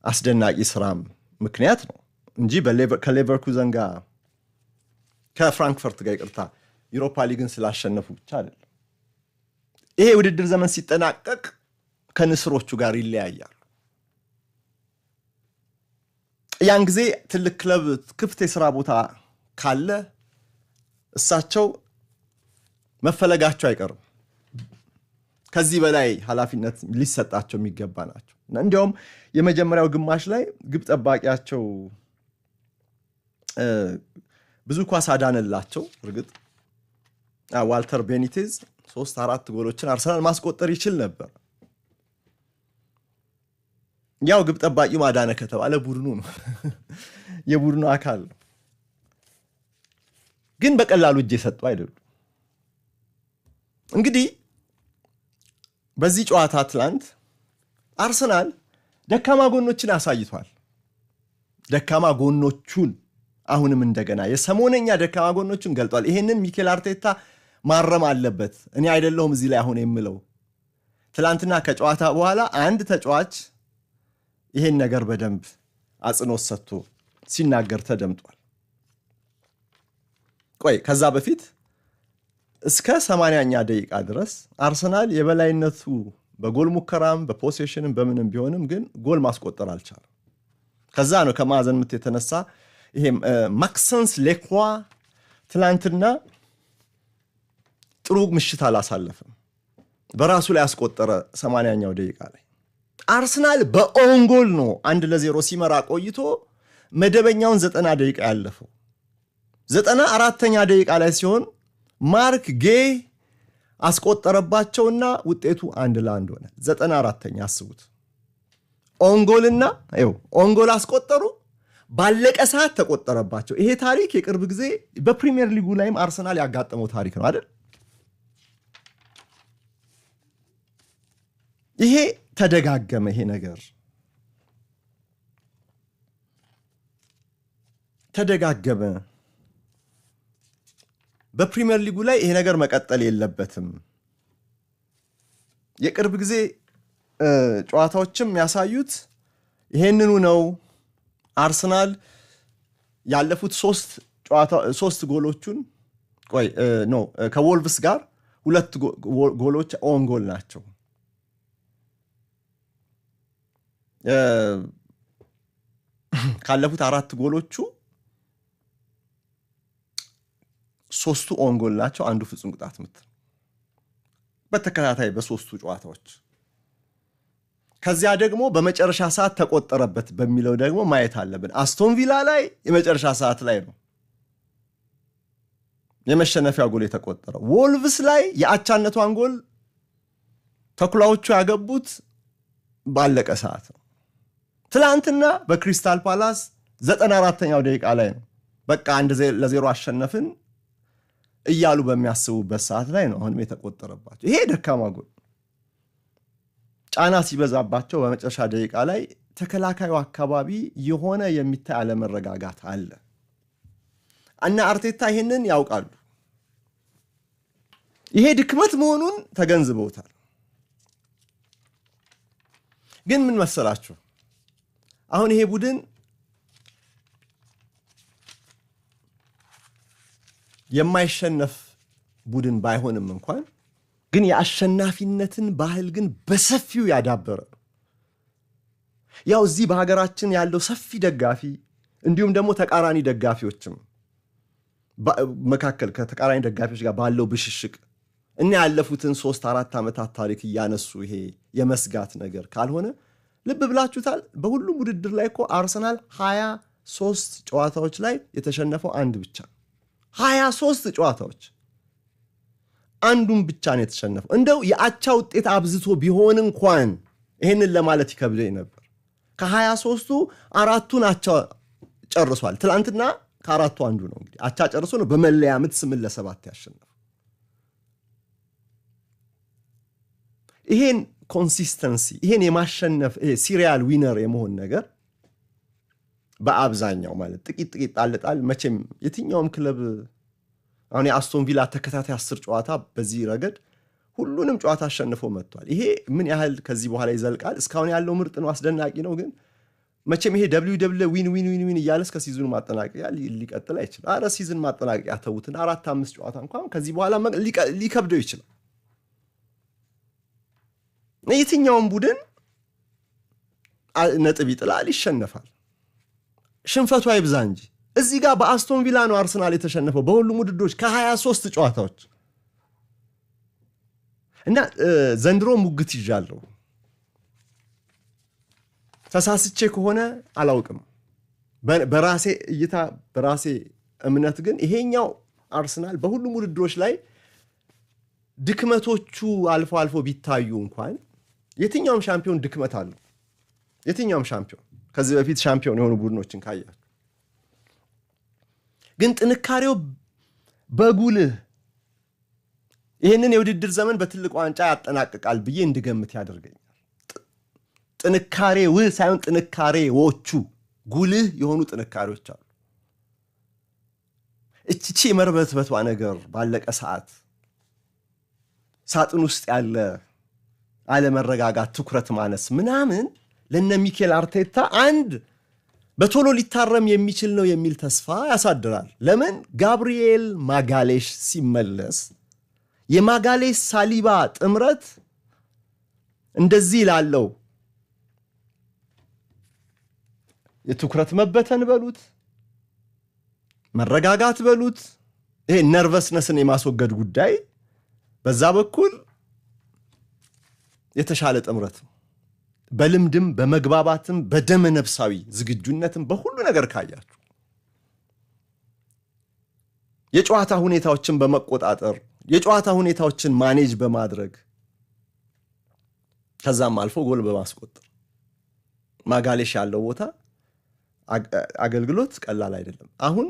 አስደናቂ ስራም ምክንያት ነው እንጂ ከሌቨርኩዘን ጋር ከፍራንክፈርት ጋር ይቅርታ ዩሮፓ ሊግን ስላሸነፉ ብቻ አይደለም። ይሄ ውድድር ዘመን ሲጠናቀቅ ከንስሮቹ ጋር ይለያያሉ። ያን ጊዜ ትልቅ ክለብ ክፍት የሥራ ቦታ ካለ እሳቸው መፈለጋቸው አይቀርም። ከዚህ በላይ ኃላፊነት ሊሰጣቸው የሚገባ ናቸው። እንዲያውም የመጀመሪያው ግማሽ ላይ ግብ ጠባቂያቸው ብዙ ኳስ አዳነላቸው። እርግጥ ዋልተር ቤኒቴዝ 3-4 ጎሎችን አርሰናል ማስቆጠር ይችል ነበር። ያው ግብ ጠባቂው ማዳነ ከተባለ ቡድኑ ነው የቡድኑ አካል ነው። ግን በቀላሉ እጅ የሰጡ አይደሉም። እንግዲህ በዚህ ጨዋታ ትላንት አርሰናል ደካማ ጎኖችን አሳይቷል። ደካማ ጎኖቹን አሁንም እንደገና የሰሞነኛ ደካማ ጎኖቹን ገልጧል። ይሄንን ሚኬል አርቴታ ማረም አለበት። እኔ አይደለሁም እዚህ ላይ አሁን የምለው። ትላንትና ከጨዋታ በኋላ አንድ ተጫዋች ይሄን ነገር በደንብ አጽንኦት ሰጥቶ ሲናገር ተደምጧል። ቆይ ከዛ በፊት እስከ 80ኛ ደቂቃ ድረስ አርሰናል የበላይነቱ በጎል ሙከራም በፖሴሽንም በምንም ቢሆንም ግን ጎል ማስቆጠር አልቻለም። ከዛ ነው ከማዕዘን ምት የተነሳ ይሄ ማክሰንስ ሌኳ ትላንትና ጥሩ ምሽት አላሳለፈም። በራሱ ላይ ያስቆጠረ 80ኛው ደቂቃ ላይ አርሰናል በኦንጎል ነው 1-0 ሲመራ ቆይቶ መደበኛውን 90 ደቂቃ ያለፈው 94ኛ ደቂቃ ላይ ሲሆን ማርክ ጌይ አስቆጠረባቸውና ውጤቱ 1-1 ሆነ። 94ኛ አስቡት። ኦንጎልና ኦንጎል አስቆጠሩ፣ ባለቀ ሰዓት ተቆጠረባቸው። ይሄ ታሪክ የቅርብ ጊዜ በፕሪሚየር ሊጉ ላይም አርሰናል ያጋጠመው ታሪክ ነው አይደል? ይሄ ተደጋገመ። ይሄ ነገር ተደጋገመ። በፕሪሚየር ሊጉ ላይ ይሄ ነገር መቀጠል የለበትም። የቅርብ ጊዜ ጨዋታዎችም ያሳዩት ይሄንኑ ነው። አርሰናል ያለፉት 3 ጎሎቹን ከወልቭስ ጋር 2 ጎሎች ኦን ጎል ናቸው። ካለፉት 4 ጎሎቹ 3ቱ ኦን ጎል ናቸው። አንዱ ፍጹም ቅጣት ምት በተከታታይ በ3ቱ ጨዋታዎች። ከዚያ ደግሞ በመጨረሻ ሰዓት ተቆጠረበት በሚለው ደግሞ ማየት አለብን። አስቶን ቪላ ላይ የመጨረሻ ሰዓት ላይ ነው የመሸነፊያ ጎል የተቆጠረው። ወልቭስ ላይ የአቻነቷን ጎል ተኩላዎቹ ያገቡት ባለቀ ሰዓት ነው። ትላንትና በክሪስታል ፓላስ 94ኛው ደቂቃ ላይ ነው በቃ 1-0 አሸነፍን እያሉ በሚያስቡበት ሰዓት ላይ ነው አሁንም የተቆጠረባቸው። ይሄ ደካማ ጎል ጫና ሲበዛባቸው በመጨረሻ ደቂቃ ላይ ተከላካዩ አካባቢ የሆነ የሚታይ አለመረጋጋት አለ እና አርቴታ ይሄንን ያውቃሉ። ይሄ ድክመት መሆኑን ተገንዝበውታል። ግን ምን መሰላችሁ አሁን ይሄ ቡድን የማይሸነፍ ቡድን ባይሆንም እንኳን ግን የአሸናፊነትን ባህል ግን በሰፊው ያዳበረ ያው እዚህ በሀገራችን ያለው ሰፊ ደጋፊ እንዲሁም ደግሞ ተቃራኒ ደጋፊዎችም መካከል ከተቃራኒ ደጋፊዎች ጋር ባለው ብሽሽቅ እና ያለፉትን 3-4 ዓመታት ታሪክ እያነሱ ይሄ የመስጋት ነገር ካልሆነ ልብ ብላችሁታል። በሁሉም ውድድር ላይ እኮ አርሰናል 23 ጨዋታዎች ላይ የተሸነፈው አንድ ብቻ 23 ጨዋታዎች አንዱን ብቻ ነው የተሸነፈው። እንደው የአቻ ውጤት አብዝቶ ቢሆን እንኳን ይሄንን ለማለት ይከብደኝ ነበር። ከ23ቱ አራቱን አቻ ጨርሷል። ትላንትና ከአራቱ አንዱ ነው እንግዲህ አቻ ጨርሶ ነው በመለያ ምት 8-7 ያሸነፈው። ይሄን ኮንሲስተንሲ ይሄን የማሸነፍ ሲሪያል ዊነር የመሆን ነገር በአብዛኛው ማለት ጥቂት ጣልጣል መቼም የትኛውም ክለብ አሁን የአስቶን ቪላ ተከታታይ 10 ጨዋታ በዚህ ረገድ ሁሉንም ጨዋታ አሸንፎ መጥቷል። ይሄ ምን ያህል ከዚህ በኋላ ይዘልቃል? እስካሁን ያለው ምርጥ ነው፣ አስደናቂ ነው። ግን መቼም ይሄ ዊን እያለ እስከ ሲዝኑ ማጠናቀቂያ ሊቀጥል አይችልም። አረ ሲዝን ማጠናቀቂያ ተውትና 4-5 ጨዋታ እንኳን ከዚህ በኋላ ሊከብደው ይችላል። የትኛውም ቡድን ነጥብ ይጥላል፣ ይሸነፋል። ሽንፈቱ አይብዛ እንጂ እዚህ ጋር በአስቶን ቪላ ነው አርሰናል የተሸነፈው በሁሉም ውድድሮች ከ23 ጨዋታዎች እና ዘንድሮ ሙግት ይዣለሁ። ተሳስቼ ከሆነ አላውቅም። በራሴ እይታ በራሴ እምነት ግን ይሄኛው አርሰናል በሁሉም ውድድሮች ላይ ድክመቶቹ አልፎ ቢታዩ እንኳን የትኛውም ሻምፒዮን ድክመት አለው። የትኛውም ሻምፒዮን ከዚህ በፊት ሻምፒዮን የሆኑ ቡድኖችን ካያችሁ ግን ጥንካሬው በጉልህ ይህንን የውድድር ዘመን በትልቅ ዋንጫ ያጠናቅቃል ብዬ እንድገምት ያደርገኛል። ጥንካሬው ሳይሆን ጥንካሬዎቹ ጉልህ የሆኑ ጥንካሬዎች አሉ። እቺ መርበትበቷ ነገር ባለቀ ሰዓት ሳጥን ውስጥ ያለ አለመረጋጋት፣ ትኩረት ማነስ ምናምን ለነ ሚኬል አርቴታ አንድ በቶሎ ሊታረም የሚችል ነው የሚል ተስፋ ያሳድራል። ለምን ጋብሪኤል ማጋሌሽ ሲመለስ የማጋሌሽ ሳሊባ ጥምረት እንደዚህ ላለው የትኩረት መበተን በሉት መረጋጋት በሉት ይሄ ነርቨስነስን የማስወገድ ጉዳይ በዛ በኩል የተሻለ ጥምረት ነው። በልምድም በመግባባትም በደመ ነፍሳዊ ዝግጁነትም በሁሉ ነገር ካያችሁ የጨዋታ ሁኔታዎችን በመቆጣጠር የጨዋታ ሁኔታዎችን ማኔጅ በማድረግ ከዛም አልፎ ጎል በማስቆጠር ማጋሌሽ ያለው ቦታ አገልግሎት ቀላል አይደለም። አሁን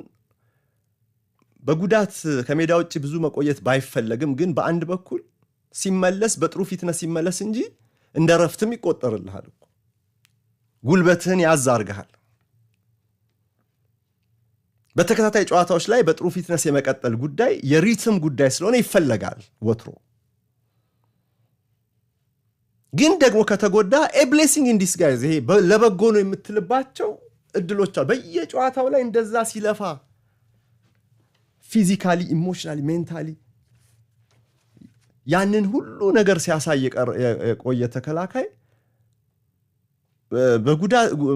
በጉዳት ከሜዳ ውጪ ብዙ መቆየት ባይፈለግም ግን በአንድ በኩል ሲመለስ በጥሩ ፊትነስ ሲመለስ እንጂ እንደ ረፍትም ይቆጠርልሃል እኮ ጉልበትህን ያዛርግሃል። በተከታታይ ጨዋታዎች ላይ በጥሩ ፊትነስ የመቀጠል ጉዳይ የሪትም ጉዳይ ስለሆነ ይፈለጋል ወትሮ። ግን ደግሞ ከተጎዳ ብሌሲንግ ኢን ዲስጋይዝ ይሄ ለበጎ ነው የምትልባቸው እድሎች አሉ። በየጨዋታው ላይ እንደዛ ሲለፋ ፊዚካሊ ኢሞሽናሊ ሜንታሊ ያንን ሁሉ ነገር ሲያሳይ የቆየ ተከላካይ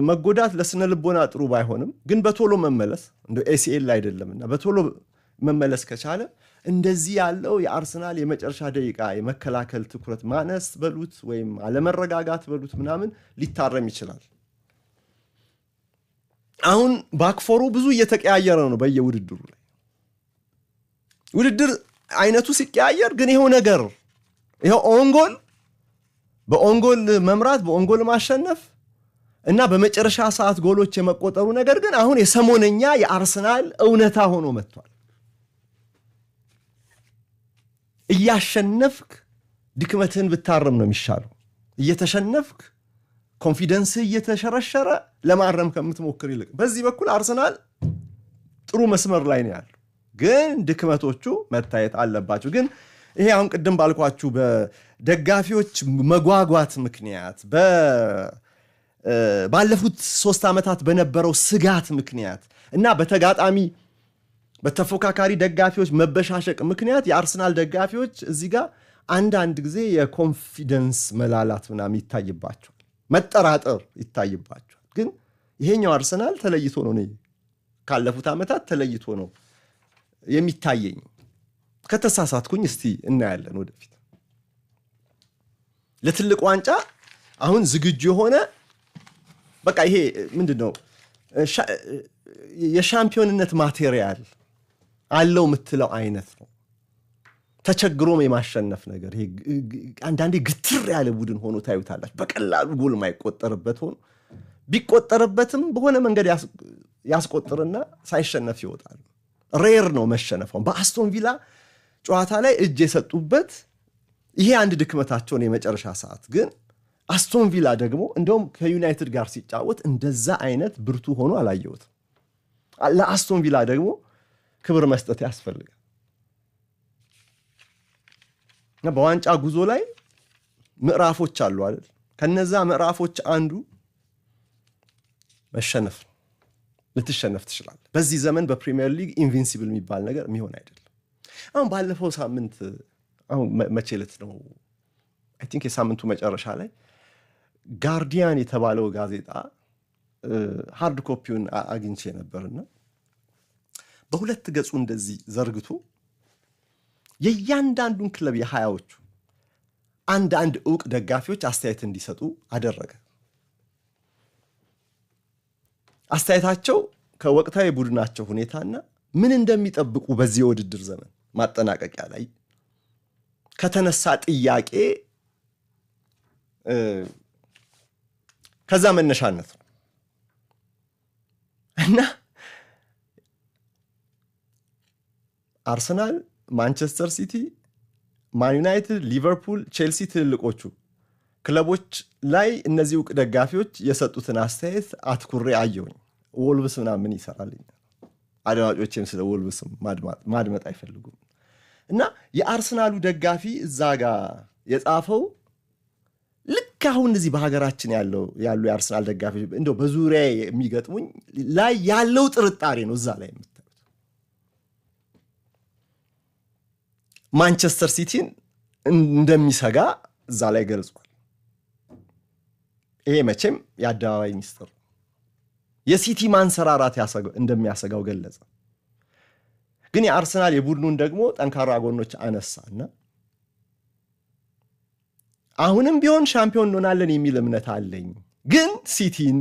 መጎዳት ለስነ ልቦና ጥሩ ባይሆንም ግን በቶሎ መመለስ እንደ ኤሲኤል አይደለምና በቶሎ መመለስ ከቻለ እንደዚህ ያለው የአርሰናል የመጨረሻ ደቂቃ የመከላከል ትኩረት ማነስ በሉት ወይም አለመረጋጋት በሉት ምናምን ሊታረም ይችላል። አሁን ባክፎሩ ብዙ እየተቀያየረ ነው በየውድድሩ ላይ ውድድር አይነቱ ሲቀያየር ግን ይሄው ነገር ይሄው ኦንጎል በኦንጎል መምራት በኦንጎል ማሸነፍ እና በመጨረሻ ሰዓት ጎሎች የመቆጠሩ ነገር ግን አሁን የሰሞነኛ የአርሰናል እውነታ ሆኖ መጥቷል። እያሸነፍክ ድክመትህን ብታረም ነው የሚሻለው። እየተሸነፍክ ኮንፊደንስ እየተሸረሸረ ለማረም ከምትሞክር ይልቅ በዚህ በኩል አርሰናል ጥሩ መስመር ላይ ነው ያለው፣ ግን ድክመቶቹ መታየት አለባቸው። ግን ይሄ አሁን ቅድም ባልኳችሁ በደጋፊዎች መጓጓት ምክንያት ባለፉት 3 ዓመታት በነበረው ስጋት ምክንያት እና በተፎካካሪ ደጋፊዎች መበሻሸቅ ምክንያት የአርሰናል ደጋፊዎች እዚህ ጋር አንዳንድ ጊዜ የኮንፊደንስ መላላት ምናምን ይታይባቸዋል፣ መጠራጠር ይታይባቸዋል። ግን ይሄኛው አርሰናል ተለይቶ ነው ካለፉት ዓመታት ተለይቶ ነው የሚታየኝ። ከተሳሳትኩኝ እስቲ እናያለን ወደፊት። ለትልቅ ዋንጫ አሁን ዝግጁ የሆነ በቃ ይሄ ምንድነው የሻምፒዮንነት ማቴሪያል አለው የምትለው አይነት ነው። ተቸግሮም የማሸነፍ ነገር ይሄ አንዳንዴ ግትር ያለ ቡድን ሆኖ ታዩታላችሁ። በቀላሉ ጎል ማይቆጠርበት ሆኖ ቢቆጠርበትም በሆነ መንገድ ያስቆጥርና ሳይሸነፍ ይወጣል። ሬር ነው መሸነፈው። በአስቶን ቪላ ጨዋታ ላይ እጅ የሰጡበት ይሄ አንድ ድክመታቸውን የመጨረሻ ሰዓት ግን አስቶን ቪላ ደግሞ እንደውም ከዩናይትድ ጋር ሲጫወት እንደዛ አይነት ብርቱ ሆኖ አላየሁትም። ለአስቶን ቪላ ደግሞ ክብር መስጠት ያስፈልጋል። በዋንጫ ጉዞ ላይ ምዕራፎች አሉ አይደል? ከነዛ ምዕራፎች አንዱ መሸነፍ ነው። ልትሸነፍ ትችላለህ። በዚህ ዘመን በፕሪሚየር ሊግ ኢንቪንሲብል የሚባል ነገር የሚሆን አይደለም። አሁን ባለፈው ሳምንት አሁን መቼ ዕለት ነው አይ ቲንክ የሳምንቱ መጨረሻ ላይ ጋርዲያን የተባለው ጋዜጣ ሃርድ ኮፒውን አግኝቼ ነበርና በሁለት ገጹ እንደዚህ ዘርግቶ የእያንዳንዱን ክለብ የ20ዎቹ አንድ ዕውቅ ደጋፊዎች አስተያየት እንዲሰጡ አደረገ። አስተያየታቸው ከወቅታዊ ቡድናቸው ሁኔታና ምን እንደሚጠብቁ በዚህ የውድድር ዘመን ማጠናቀቂያ ላይ ከተነሳ ጥያቄ ከዛ መነሻነት ነው እና አርሰናል፣ ማንቸስተር ሲቲ፣ ማን ዩናይትድ፣ ሊቨርፑል፣ ቼልሲ ትልልቆቹ ክለቦች ላይ እነዚህ ዕውቅ ደጋፊዎች የሰጡትን አስተያየት አትኩሬ አየሁኝ። ወልቭስ ምናምን ይሰራልኛል። አድማጮቼም ስለ ወልቭስም ማድመጥ አይፈልጉም። እና የአርሰናሉ ደጋፊ እዛ ጋር የጻፈው ልክ አሁን እዚህ በሀገራችን ያሉ የአርሰናል ደጋፊዎች እንደው በዙሪያ የሚገጥሙኝ ላይ ያለው ጥርጣሬ ነው። እዛ ላይ የምታዩት ማንቸስተር ሲቲን እንደሚሰጋ እዛ ላይ ገልጿል። ይሄ መቼም የአደባባይ ሚስጥር ነው። የሲቲ ማንሰራራት እንደሚያሰጋው ገለጸ። ግን የአርሰናል የቡድኑን ደግሞ ጠንካራ ጎኖች አነሳና አሁንም ቢሆን ሻምፒዮን እንሆናለን የሚል እምነት አለኝ፣ ግን ሲቲን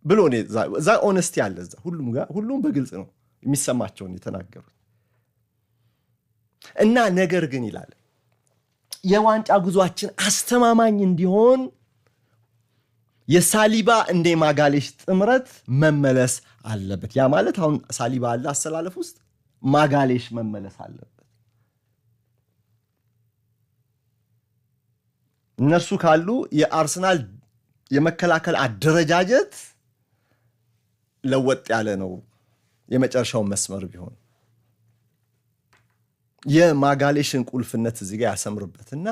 ብሎ ነው እዛ ኦነስቲ አለ። እዛ ሁሉም በግልጽ ነው የሚሰማቸውን የተናገሩት። እና ነገር ግን ይላል የዋንጫ ጉዟችን አስተማማኝ እንዲሆን የሳሊባ እንደ ማጋሌሽ ጥምረት መመለስ አለበት። ያ ማለት አሁን ሳሊባ አለ አሰላለፍ ውስጥ ማጋሌሽ መመለስ አለበት። እነሱ ካሉ የአርሰናል የመከላከል አደረጃጀት ለወጥ ያለ ነው። የመጨረሻው መስመር ቢሆን የማጋሌሽን ቁልፍነት እዚህ ጋር ያሰምርበትና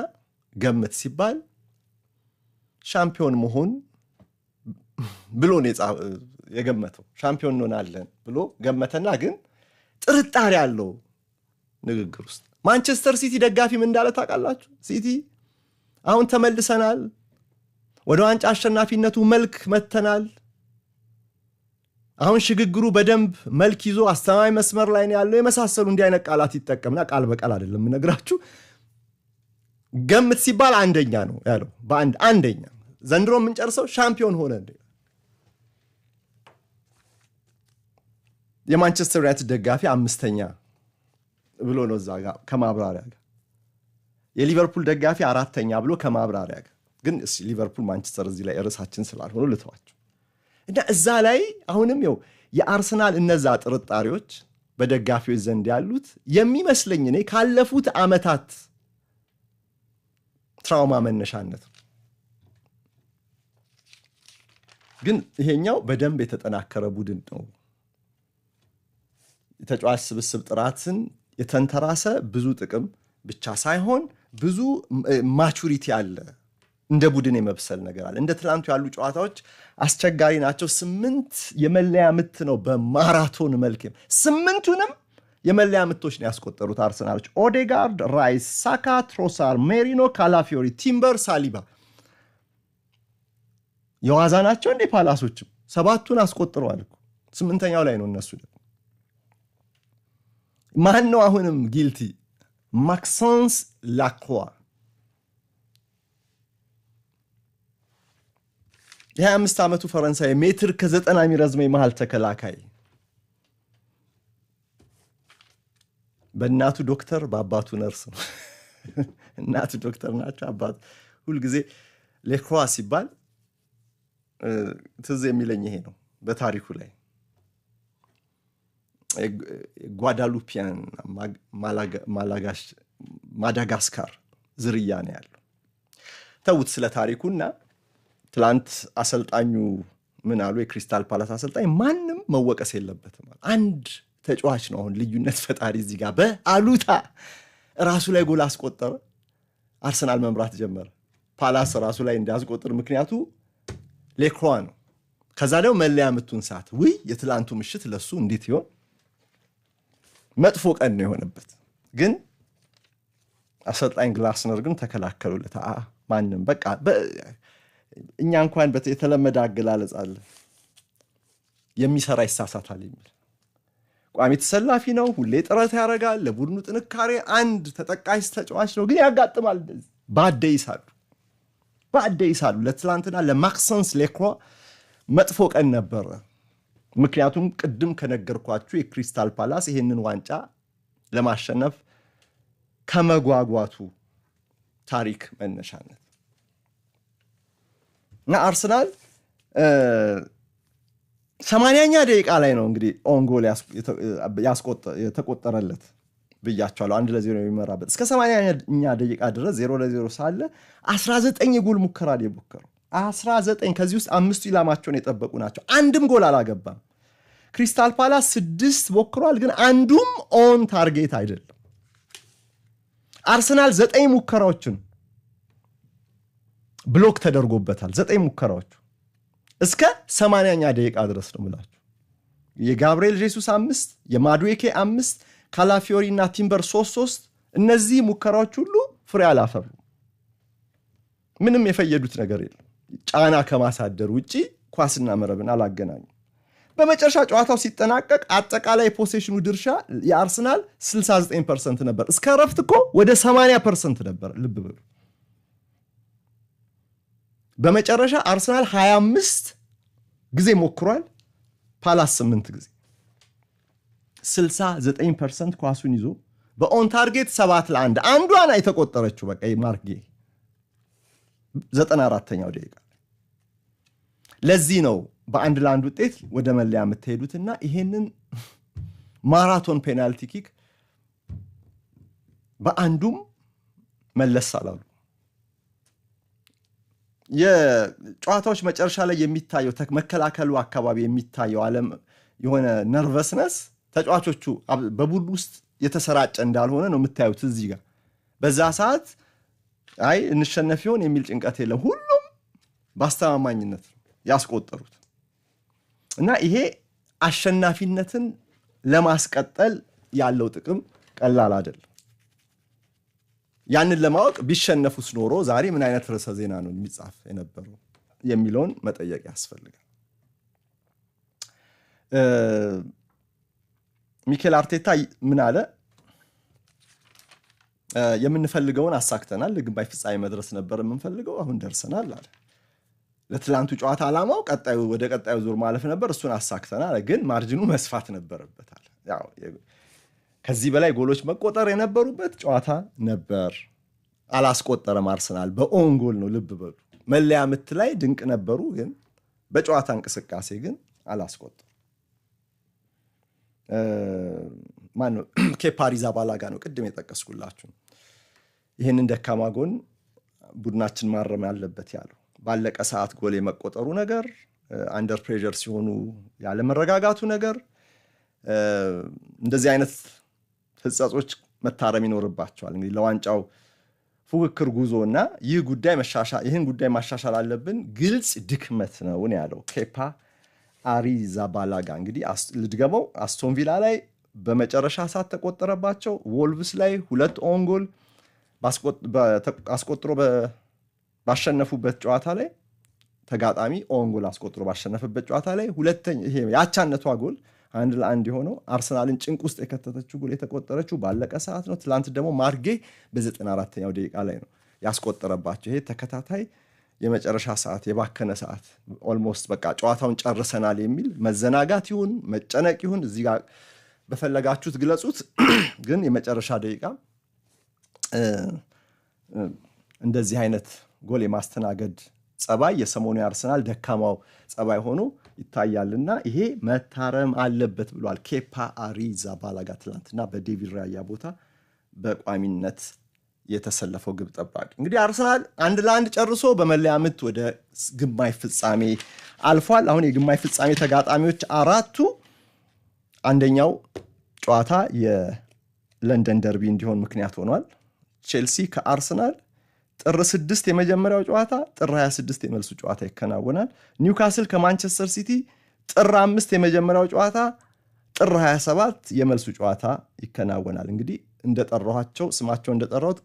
ገምት ሲባል ሻምፒዮን መሆን ብሎ ነው የገመተው። ሻምፒዮን እንሆናለን ብሎ ገመተና ግን ጥርጣሬ ያለው ንግግር ውስጥ ማንቸስተር ሲቲ ደጋፊ ምን እንዳለ ታውቃላችሁ? ሲቲ አሁን ተመልሰናል፣ ወደ ዋንጫ አሸናፊነቱ መልክ መተናል፣ አሁን ሽግግሩ በደንብ መልክ ይዞ አስተማማኝ መስመር ላይ ነው ያለው የመሳሰሉ እንዲህ አይነት ቃላት ይጠቀምና ቃል በቃል አይደለም የምነግራችሁ። ገምት ሲባል አንደኛ ነው ያለው። አንደኛ ዘንድሮ የምንጨርሰው ሻምፒዮን ሆነ እንዴ። የማንቸስተር ዩናይትድ ደጋፊ 5ኛ ብሎ ነው እዛ ጋር ከማብራሪያ ጋር። የሊቨርፑል ደጋፊ 4ኛ ብሎ ከማብራሪያ ጋር። ግን ሊቨርፑል ማንቸስተር እዚህ ላይ ርዕሳችን ስላልሆኑ ልተዋቸው እና እዛ ላይ አሁንም የአርሰናል እነዛ ጥርጣሬዎች በደጋፊዎች ዘንድ ያሉት የሚመስለኝ እኔ ካለፉት ዓመታት ትራውማ መነሻነት ነው። ግን ይሄኛው በደንብ የተጠናከረ ቡድን ነው። የተጫዋች ስብስብ ጥራትን የተንተራሰ ብዙ ጥቅም ብቻ ሳይሆን ብዙ ማቹሪቲ አለ። እንደ ቡድን የመብሰል ነገር አለ። እንደ ትላንቱ ያሉ ጨዋታዎች አስቸጋሪ ናቸው። 8 የመለያ ምት ነው በማራቶን መልክ 8ቱንም የመለያ ምቶች ነው ያስቆጠሩት አርሰናሎች። ኦዴጋርድ፣ ራይስ፣ ሳካ፣ ትሮሳር፣ ሜሪኖ፣ ካላፊዮሪ፣ ቲምበር፣ ሳሊባ የዋዛ ናቸው እንዴ? ፓላሶችም 7ቱን አስቆጥረዋል እኮ 8ኛው ላይ ነው እነሱ። ማን ነው አሁንም ጊልቲ? ማክሰንስ ላክሯ የ25 ዓመቱ ፈረንሳይ ሜትር ከ90 የሚረዝመው የመሃል ተከላካይ በእናቱ ዶክተር በአባቱ ነርስ ነው። እናቱ ዶክተር ናቸው፣ አባቱ ሁልጊዜ ሌክሯ ሲባል ትዝ የሚለኝ ይሄ ነው። በታሪኩ ላይ ጓዳሉፒያን ማዳጋስካር ዝርያ ነው ያለው። ተውት ስለ ታሪኩና ትላንት አሰልጣኙ ምን አሉ? የክሪስታል ፓላስ አሰልጣኝ ማንም መወቀስ የለበትም። አንድ ተጫዋች ነው አሁን ልዩነት ፈጣሪ እዚህ ጋር በአሉታ ራሱ ላይ ጎል አስቆጠረ፣ አርሰናል መምራት ጀመረ። ፓላስ ራሱ ላይ እንዲያስቆጥር ምክንያቱ ሌክሯ ነው። ከዛ ደግሞ መለያ ምቱን ሰዓት ውይ የትላንቱ ምሽት ለሱ እንዴት ይሆን? መጥፎ ቀን ነው የሆነበት። ግን አሰልጣኝ ግላስነር ግን ተከላከሉለት። ማንም በቃ እኛ እንኳን የተለመደ አገላለጽ አለ፣ የሚሰራ ይሳሳታል የሚል። ቋሚ ተሰላፊ ነው፣ ሁሌ ጥረት ያደርጋል፣ ለቡድኑ ጥንካሬ አንድ ተጠቃሽ ተጫዋች ነው። ግን ያጋጥማል፣ ባደይሳሉ። ለትላንትና ለማክሰንስ ሌክሯ መጥፎ ቀን ነበረ። ምክንያቱም ቅድም ከነገርኳችሁ የክሪስታል ፓላስ ይሄንን ዋንጫ ለማሸነፍ ከመጓጓቱ ታሪክ መነሻነት እና አርሰናል 80ኛ ደቂቃ ላይ ነው እንግዲህ ኦንጎል የተቆጠረለት ብያቸዋለሁ። 1-0 የሚመራበት እስከ 80ኛ ደቂቃ ድረስ 0-0 ሳለ 19 የጎል ሙከራ የሞከረው 19። ከዚህ ውስጥ 5ቱ ኢላማቸውን የጠበቁ ናቸው። አንድም ጎል አላገባም። ክሪስታል ፓላስ 6 ሞክሯል፣ ግን አንዱም ኦን ታርጌት አይደለም። አርሰናል 9 ሙከራዎችን ብሎክ ተደርጎበታል። 9 ሙከራዎቹ እስከ 80ኛ ደቂቃ ድረስ ነው ምላችሁ። የጋብሪኤል ጄሱስ 5፣ የማዱዌኬ 5፣ ካላፊዮሪ እና ቲምበር 3-3። እነዚህ ሙከራዎች ሁሉ ፍሬ አላፈሩ። ምንም የፈየዱት ነገር የለም። ጫና ከማሳደር ውጪ ኳስና መረብን አላገናኙ። በመጨረሻ ጨዋታው ሲጠናቀቅ አጠቃላይ ፖሴሽኑ ድርሻ የአርሰናል 69% ነበር። እስከ ረፍት እኮ ወደ 80% ነበር። ልብ በሉ። በመጨረሻ አርሰናል 25 ጊዜ ሞክሯል፣ ፓላስ 8 ጊዜ። 69% ኳሱን ይዞ በኦን ታርጌት 7-1 አንዷን የተቆጠረችው በቃ ማርጌ 94ኛው ደቂቃ። ለዚህ ነው በ1-1 ውጤት ወደ መለያ የምትሄዱትና ይሄንን ማራቶን ፔናልቲ ኪክ በአንዱም መለስ አላሉ። የጨዋታዎች መጨረሻ ላይ የሚታየው መከላከሉ አካባቢ የሚታየው ዓለም የሆነ ነርቨስነስ ተጫዋቾቹ በቡድን ውስጥ የተሰራጨ እንዳልሆነ ነው የምታዩት። እዚህ ጋር በዛ ሰዓት አይ እንሸነፍ ይሆን የሚል ጭንቀት የለም። ሁሉም በአስተማማኝነት ያስቆጠሩት እና ይሄ አሸናፊነትን ለማስቀጠል ያለው ጥቅም ቀላል አይደለም። ያንን ለማወቅ ቢሸነፉስ ኖሮ ዛሬ ምን አይነት ርዕሰ ዜና ነው የሚጻፍ የነበረው የሚለውን መጠየቅ ያስፈልጋል። ሚኬል አርቴታ ምን አለ? የምንፈልገውን አሳክተናል፣ ለግንባይ ፍጻሜ መድረስ ነበር የምንፈልገው፣ አሁን ደርሰናል አለ። ለትላንቱ ጨዋታ ዓላማው ወደ ቀጣዩ ዙር ማለፍ ነበር፣ እሱን አሳክተናል፣ ግን ማርጂኑ መስፋት ነበረበታል። ያው ከዚህ በላይ ጎሎች መቆጠር የነበሩበት ጨዋታ ነበር። አላስቆጠረም አርሰናል፣ በኦን ጎል ነው። ልብ በሉ። መለያ ምት ላይ ድንቅ ነበሩ፣ ግን በጨዋታ እንቅስቃሴ ግን አላስቆጠረም። ማነው? ኬፓ አሪዛባላጋ ነው ቅድም የጠቀስኩላችሁ። ይህንን ደካማ ጎን ቡድናችን ማረም ያለበት ያለው ባለቀ ሰዓት ጎል የመቆጠሩ ነገር አንደር ፕሬዠር ሲሆኑ ያለ መረጋጋቱ ነገር እንደዚህ አይነት ህጸጾች መታረም ይኖርባቸዋል። እንግዲህ ለዋንጫው ፉክክር ጉዞና ይህን ጉዳይ ማሻሻል አለብን፣ ግልጽ ድክመት ነው ያለው ኬፓ አሪዛባላጋ። እንግዲህ ልድገመው፣ አስቶን ቪላ ላይ በመጨረሻ ሰዓት ተቆጠረባቸው። ወልቭስ ላይ 2 ኦን ጎል አስቆጥሮ ባሸነፉበት ጨዋታ ላይ ተጋጣሚ ኦን ጎል አስቆጥሮ ባሸነፈበት ጨዋታ ላይ ይሄ ያቻነቷ ጎል 1-1 የሆነው አርሰናልን ጭንቅ ውስጥ የከተተችው ጎል የተቆጠረችው ባለቀ ሰዓት ነው። ትላንት ደግሞ ማርጌ በ94ኛው ደቂቃ ላይ ነው ያስቆጠረባቸው። ይሄ ተከታታይ የመጨረሻ ሰዓት የባከነ ሰዓት ኦልሞስት በቃ ጨዋታውን ጨርሰናል የሚል መዘናጋት ይሁን መጨነቅ ይሁን እዚህ ጋር በፈለጋችሁት ግለጹት። ግን የመጨረሻ ደቂቃ እንደዚህ አይነት ጎል የማስተናገድ ጸባይ የሰሞኑ አርሰናል ደካማው ጸባይ ሆኖ ይታያልና ይሄ መታረም አለበት ብሏል ኬፓ አሪዛባላጋ። ትላንትና በዴቪድ ራያ ቦታ በቋሚነት የተሰለፈው ግብ ጠባቂ። እንግዲህ አርሰናል 1-1 ጨርሶ በመለያ ምት ወደ ግማሽ ፍጻሜ አልፏል። አሁን የግማሽ ፍጻሜ ተጋጣሚዎች 4ቱ አንደኛው ጨዋታ የለንደን ደርቢ እንዲሆን ምክንያት ሆኗል። ቼልሲ ከአርሰናል ጥር 6 የመጀመሪያው ጨዋታ፣ ጥር 26 የመልሱ ጨዋታ ይከናወናል። ኒውካስል ከማንቸስተር ሲቲ ጥር 5 የመጀመሪያው ጨዋታ፣ ጥር 27 የመልሱ ጨዋታ ይከናወናል። እንግዲህ እንደጠራኋቸው ስማቸው እንደጠራሁት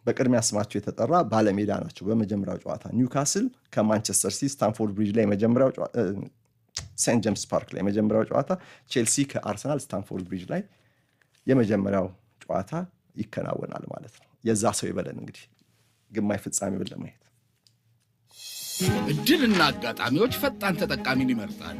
በቅድሚያ ስማቸው የተጠራ ባለሜዳ ናቸው። በመጀመሪያው ጨዋታ ኒውካስል ከማንቸስተር ሲቲ ስታንፎርድ ብሪጅ ላይ የመጀመሪያው ጨዋታ፣ ሴንት ጄምስ ፓርክ ላይ የመጀመሪያው ጨዋታ፣ ቼልሲ ከአርሰናል ስታንፎርድ ብሪጅ ላይ የመጀመሪያው ጨዋታ ይከናወናል ማለት ነው። የዛ ሰው ይበለን እንግዲህ ግማሽ ፍጻሜውን ለማየት። እድልና አጋጣሚዎች ፈጣን ተጠቃሚን ይመርጣሉ።